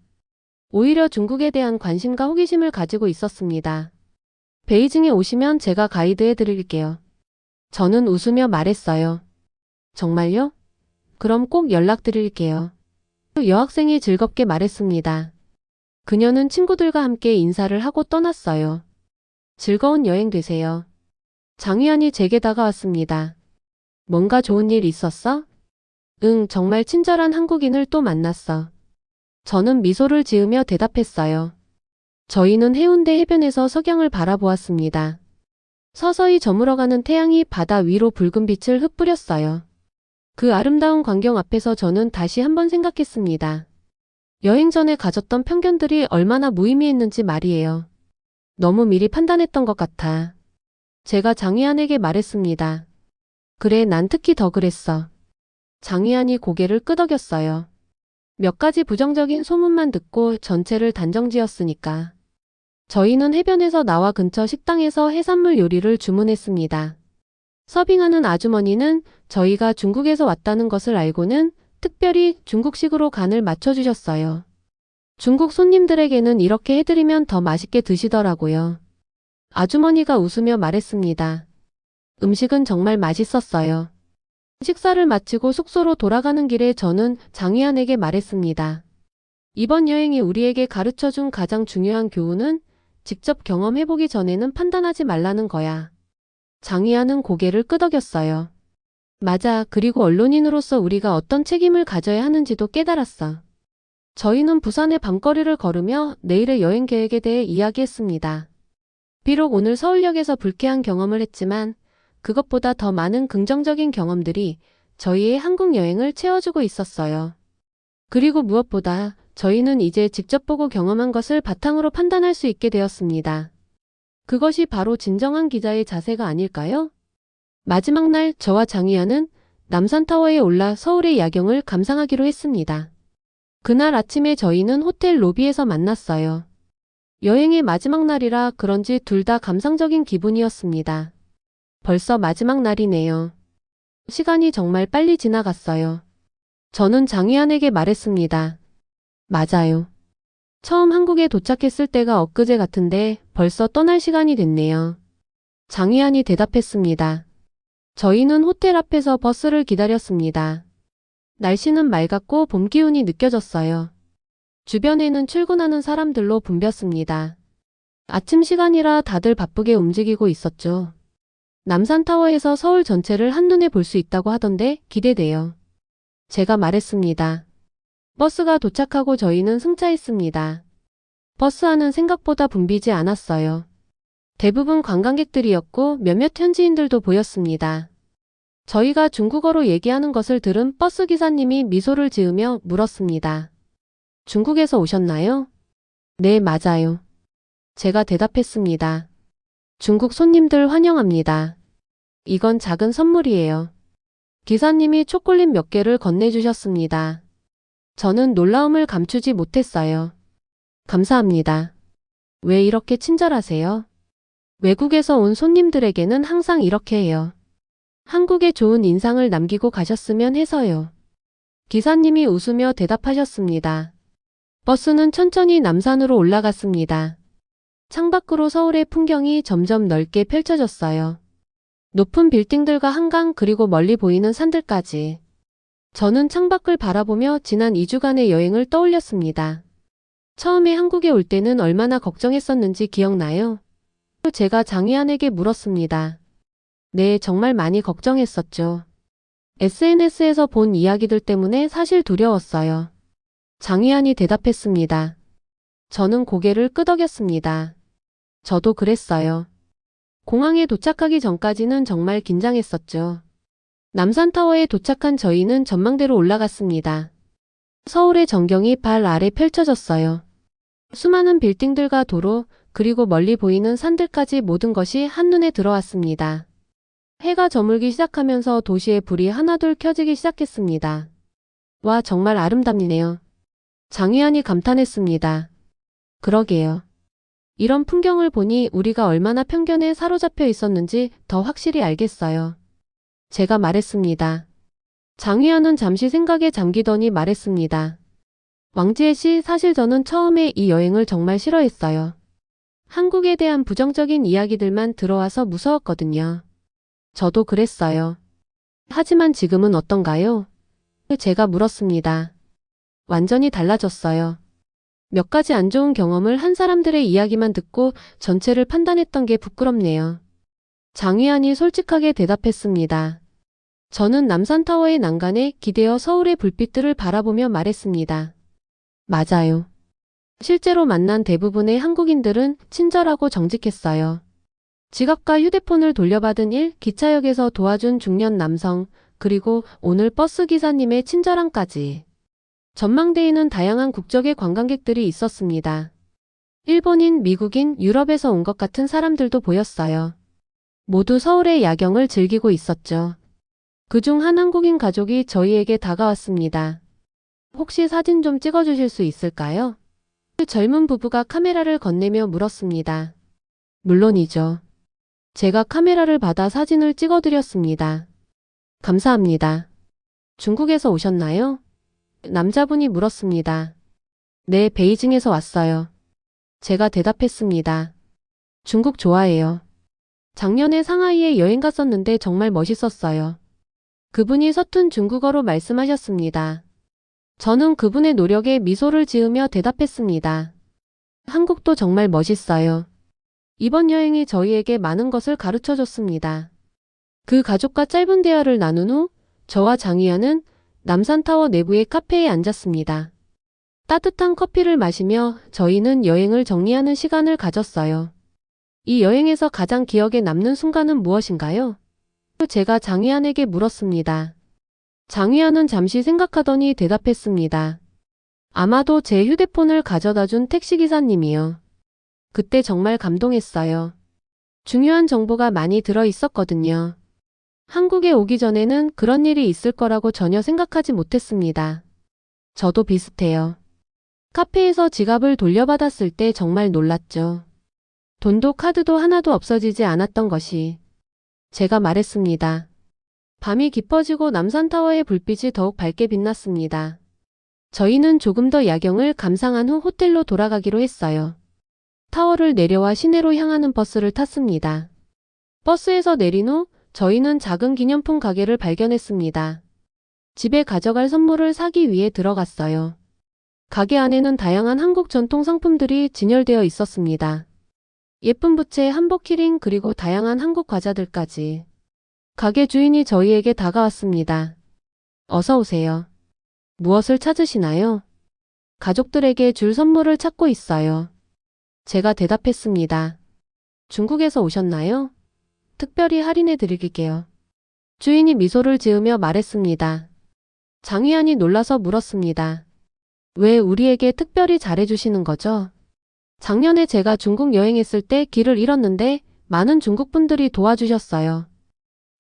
오히려 중국에 대한 관심과 호기심을 가지고 있었습니다. 베이징에 오시면 제가 가이드해 드릴게요. 저는 웃으며 말했어요. 정말요? 그럼 꼭 연락드릴게요. 여학생이 즐겁게 말했습니다. 그녀는 친구들과 함께 인사를 하고 떠났어요. 즐거운 여행 되세요. 장희안이 제게 다가왔습니다. 뭔가 좋은 일 있었어? 응, 정말 친절한 한국인을 또 만났어. 저는 미소를 지으며 대답했어요. 저희는 해운대 해변에서 석양을 바라보았습니다. 서서히 저물어가는 태양이 바다 위로 붉은 빛을 흩뿌렸어요. 그 아름다운 광경 앞에서 저는 다시 한번 생각했습니다. 여행 전에 가졌던 편견들이 얼마나 무의미했는지 말이에요. 너무 미리 판단했던 것 같아. 제가 장희안에게 말했습니다. 그래, 난 특히 더 그랬어. 장희안이 고개를 끄덕였어요. 몇 가지 부정적인 소문만 듣고 전체를 단정지었으니까. 저희는 해변에서 나와 근처 식당에서 해산물 요리를 주문했습니다. 서빙하는 아주머니는 저희가 중국에서 왔다는 것을 알고는 특별히 중국식으로 간을 맞춰주셨어요. 중국 손님들에게는 이렇게 해드리면 더 맛있게 드시더라고요. 아주머니가 웃으며 말했습니다. 음식은 정말 맛있었어요. 식사를 마치고 숙소로 돌아가는 길에 저는 장희안에게 말했습니다. 이번 여행이 우리에게 가르쳐준 가장 중요한 교훈은 직접 경험해보기 전에는 판단하지 말라는 거야. 장희안은 고개를 끄덕였어요. 맞아. 그리고 언론인으로서 우리가 어떤 책임을 가져야 하는지도 깨달았어. 저희는 부산의 밤거리를 걸으며 내일의 여행 계획에 대해 이야기했습니다. 비록 오늘 서울역에서 불쾌한 경험을 했지만 그것보다 더 많은 긍정적인 경험들이 저희의 한국 여행을 채워주고 있었어요. 그리고 무엇보다 저희는 이제 직접 보고 경험한 것을 바탕으로 판단할 수 있게 되었습니다. 그것이 바로 진정한 기자의 자세가 아닐까요? 마지막 날 저와 장희안은 남산타워에 올라 서울의 야경을 감상하기로 했습니다. 그날 아침에 저희는 호텔 로비에서 만났어요. 여행의 마지막 날이라 그런지 둘 다 감상적인 기분이었습니다. 벌써 마지막 날이네요. 시간이 정말 빨리 지나갔어요. 저는 장희안에게 말했습니다. 맞아요. 처음 한국에 도착했을 때가 엊그제 같은데 벌써 떠날 시간이 됐네요. 장희안이 대답했습니다. 저희는 호텔 앞에서 버스를 기다렸습니다. 날씨는 맑았고 봄 기운이 느껴졌어요. 주변에는 출근하는 사람들로 붐볐습니다. 아침 시간이라 다들 바쁘게 움직이고 있었죠. 남산타워에서 서울 전체를 한눈에 볼 수 있다고 하던데 기대돼요. 제가 말했습니다. 버스가 도착하고 저희는 승차했습니다. 버스 안은 생각보다 붐비지 않았어요. 대부분 관광객들이었고 몇몇 현지인들도 보였습니다. 저희가 중국어로 얘기하는 것을 들은 버스 기사님이 미소를 지으며 물었습니다. 중국에서 오셨나요? 네, 맞아요. 제가 대답했습니다. 중국 손님들 환영합니다. 이건 작은 선물이에요. 기사님이 초콜릿 몇 개를 건네주셨습니다. 저는 놀라움을 감추지 못했어요. 감사합니다. 왜 이렇게 친절하세요? 외국에서 온 손님들에게는 항상 이렇게 해요. 한국에 좋은 인상을 남기고 가셨으면 해서요. 기사님이 웃으며 대답하셨습니다. 버스는 천천히 남산으로 올라갔습니다. 창밖으로 서울의 풍경이 점점 넓게 펼쳐졌어요. 높은 빌딩들과 한강 그리고 멀리 보이는 산들까지. 저는 창밖을 바라보며 지난 2주간의 여행을 떠올렸습니다. 처음에 한국에 올 때는 얼마나 걱정했었는지 기억나요? 제가 장희안에게 물었습니다. 네, 정말 많이 걱정했었죠. SNS에서 본 이야기들 때문에 사실 두려웠어요. 장희안이 대답했습니다. 저는 고개를 끄덕였습니다. 저도 그랬어요. 공항에 도착하기 전까지는 정말 긴장했었죠. 남산타워에 도착한 저희는 전망대로 올라갔습니다. 서울의 전경이 발 아래 펼쳐졌어요. 수많은 빌딩들과 도로, 그리고 멀리 보이는 산들까지 모든 것이 한눈에 들어왔습니다. 해가 저물기 시작하면서 도시의 불이 하나둘 켜지기 시작했습니다. 와, 정말 아름답네요. 장희안이 감탄했습니다. 그러게요. 이런 풍경을 보니 우리가 얼마나 편견에 사로잡혀 있었는지 더 확실히 알겠어요. 제가 말했습니다. 장희안은 잠시 생각에 잠기더니 말했습니다. 왕지혜 씨, 사실 저는 처음에 이 여행을 정말 싫어했어요. 한국에 대한 부정적인 이야기들만 들어와서 무서웠거든요. 저도 그랬어요. 하지만 지금은 어떤가요? 제가 물었습니다. 완전히 달라졌어요. 몇 가지 안 좋은 경험을 한 사람들의 이야기만 듣고 전체를 판단했던 게 부끄럽네요. 장희안이 솔직하게 대답했습니다. 저는 남산타워의 난간에 기대어 서울의 불빛들을 바라보며 말했습니다. 맞아요. 실제로 만난 대부분의 한국인들은 친절하고 정직했어요. 지갑과 휴대폰을 돌려받은 일, 기차역에서 도와준 중년 남성, 그리고 오늘 버스 기사님의 친절함까지. 전망대에는 다양한 국적의 관광객들이 있었습니다. 일본인, 미국인, 유럽에서 온 것 같은 사람들도 보였어요. 모두 서울의 야경을 즐기고 있었죠. 그중 한 한국인 가족이 저희에게 다가왔습니다. 혹시 사진 좀 찍어주실 수 있을까요? 그 젊은 부부가 카메라를 건네며 물었습니다. 물론이죠. 제가 카메라를 받아 사진을 찍어드렸습니다. 감사합니다. 중국에서 오셨나요? 남자분이 물었습니다. 네, 베이징에서 왔어요. 제가 대답했습니다. 중국 좋아해요. 작년에 상하이에 여행 갔었는데 정말 멋있었어요. 그분이 서툰 중국어로 말씀하셨습니다. 저는 그분의 노력에 미소를 지으며 대답했습니다. 한국도 정말 멋있어요. 이번 여행이 저희에게 많은 것을 가르쳐 줬습니다. 그 가족과 짧은 대화를 나눈 후 저와 장희연은 남산타워 내부의 카페에 앉았습니다. 따뜻한 커피를 마시며 저희는 여행을 정리하는 시간을 가졌어요. 이 여행에서 가장 기억에 남는 순간은 무엇인가요? 제가 장희연에게 물었습니다. 장희연은 잠시 생각하더니 대답했습니다. 아마도 제 휴대폰을 가져다 준 택시기사님이요. 그때 정말 감동했어요. 중요한 정보가 많이 들어 있었거든요. 한국에 오기 전에는 그런 일이 있을 거라고 전혀 생각하지 못했습니다. 저도 비슷해요. 카페에서 지갑을 돌려받았을 때 정말 놀랐죠. 돈도 카드도 하나도 없어지지 않았던 것이. 제가 말했습니다. 밤이 깊어지고 남산타워의 불빛이 더욱 밝게 빛났습니다. 저희는 조금 더 야경을 감상한 후 호텔로 돌아가기로 했어요. 타워를 내려와 시내로 향하는 버스를 탔습니다. 버스에서 내린 후 저희는 작은 기념품 가게를 발견했습니다. 집에 가져갈 선물을 사기 위해 들어갔어요. 가게 안에는 다양한 한국 전통 상품들이 진열되어 있었습니다. 예쁜 부채, 한복 키링, 그리고 다양한 한국 과자들까지. 가게 주인이 저희에게 다가왔습니다. 어서 오세요. 무엇을 찾으시나요? 가족들에게 줄 선물을 찾고 있어요. 제가 대답했습니다. 중국에서 오셨나요? 특별히 할인해 드릴게요. 주인이 미소를 지으며 말했습니다. 장희안이 놀라서 물었습니다. 왜 우리에게 특별히 잘해주시는 거죠? 작년에 제가 중국 여행했을 때 길을 잃었는데 많은 중국 분들이 도와주셨어요.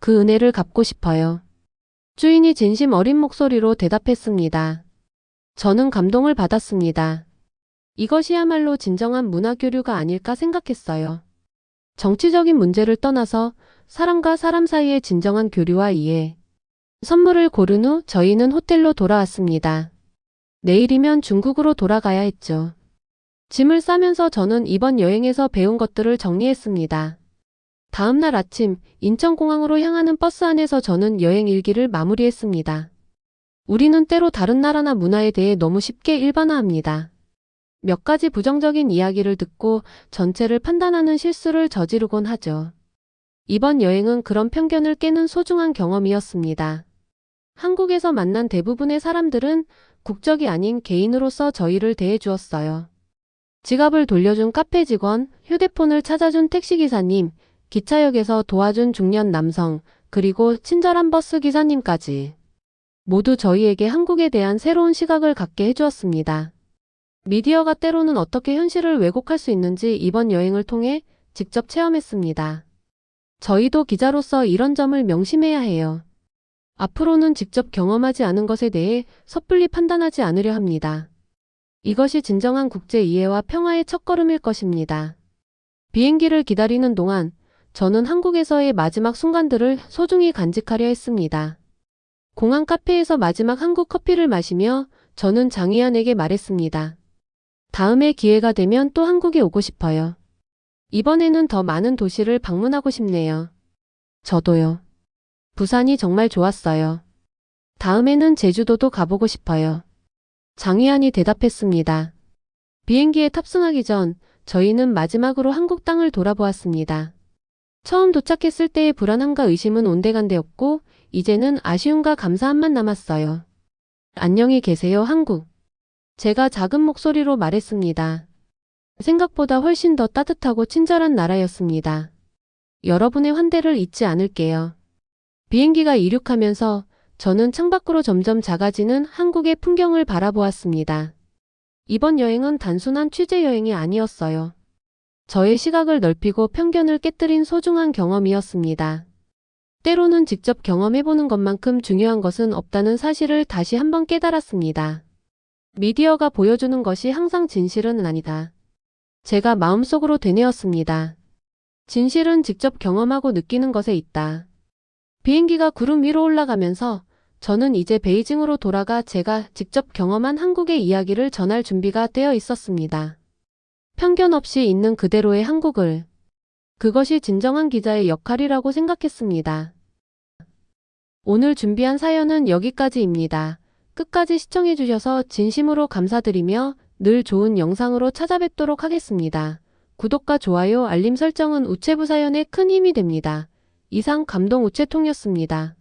그 은혜를 갚고 싶어요. 주인이 진심 어린 목소리로 대답했습니다. 저는 감동을 받았습니다. 이것이야말로 진정한 문화교류가 아닐까 생각했어요. 정치적인 문제를 떠나서 사람과 사람 사이의 진정한 교류와 이해. 선물을 고른 후 저희는 호텔로 돌아왔습니다. 내일이면 중국으로 돌아가야 했죠. 짐을 싸면서 저는 이번 여행에서 배운 것들을 정리했습니다. 다음 날 아침 인천공항으로 향하는 버스 안에서 저는 여행 일기를 마무리했습니다. 우리는 때로 다른 나라나 문화에 대해 너무 쉽게 일반화합니다. 몇 가지 부정적인 이야기를 듣고 전체를 판단하는 실수를 저지르곤 하죠. 이번 여행은 그런 편견을 깨는 소중한 경험이었습니다. 한국에서 만난 대부분의 사람들은 국적이 아닌 개인으로서 저희를 대해주었어요. 지갑을 돌려준 카페 직원, 휴대폰을 찾아준 택시기사님, 기차역에서 도와준 중년 남성, 그리고 친절한 버스 기사님까지. 모두 저희에게 한국에 대한 새로운 시각을 갖게 해주었습니다. 미디어가 때로는 어떻게 현실을 왜곡할 수 있는지 이번 여행을 통해 직접 체험했습니다. 저희도 기자로서 이런 점을 명심해야 해요. 앞으로는 직접 경험하지 않은 것에 대해 섣불리 판단하지 않으려 합니다. 이것이 진정한 국제 이해와 평화의 첫걸음일 것입니다. 비행기를 기다리는 동안 저는 한국에서의 마지막 순간들을 소중히 간직하려 했습니다. 공항 카페에서 마지막 한국 커피를 마시며 저는 장희안에게 말했습니다. 다음에 기회가 되면 또 한국에 오고 싶어요. 이번에는 더 많은 도시를 방문하고 싶네요. 저도요. 부산이 정말 좋았어요. 다음에는 제주도도 가보고 싶어요. 장희안이 대답했습니다. 비행기에 탑승하기 전 저희는 마지막으로 한국 땅을 돌아보았습니다. 처음 도착했을 때의 불안함과 의심은 온데간데였고 이제는 아쉬움과 감사함만 남았어요. 안녕히 계세요, 한국. 제가 작은 목소리로 말했습니다. 생각보다 훨씬 더 따뜻하고 친절한 나라였습니다. 여러분의 환대를 잊지 않을게요. 비행기가 이륙하면서 저는 창밖으로 점점 작아지는 한국의 풍경을 바라보았습니다. 이번 여행은 단순한 취재 여행이 아니었어요. 저의 시각을 넓히고 편견을 깨뜨린 소중한 경험이었습니다. 때로는 직접 경험해보는 것만큼 중요한 것은 없다는 사실을 다시 한번 깨달았습니다. 미디어가 보여주는 것이 항상 진실은 아니다. 제가 마음속으로 되뇌었습니다. 진실은 직접 경험하고 느끼는 것에 있다. 비행기가 구름 위로 올라가면서 저는 이제 베이징으로 돌아가 제가 직접 경험한 한국의 이야기를 전할 준비가 되어 있었습니다. 편견 없이 있는 그대로의 한국을. 그것이 진정한 기자의 역할이라고 생각했습니다. 오늘 준비한 사연은 여기까지입니다. 끝까지 시청해주셔서 진심으로 감사드리며 늘 좋은 영상으로 찾아뵙도록 하겠습니다. 구독과 좋아요, 알림 설정은 우체부 사연에 큰 힘이 됩니다. 이상 감동 우체통이었습니다.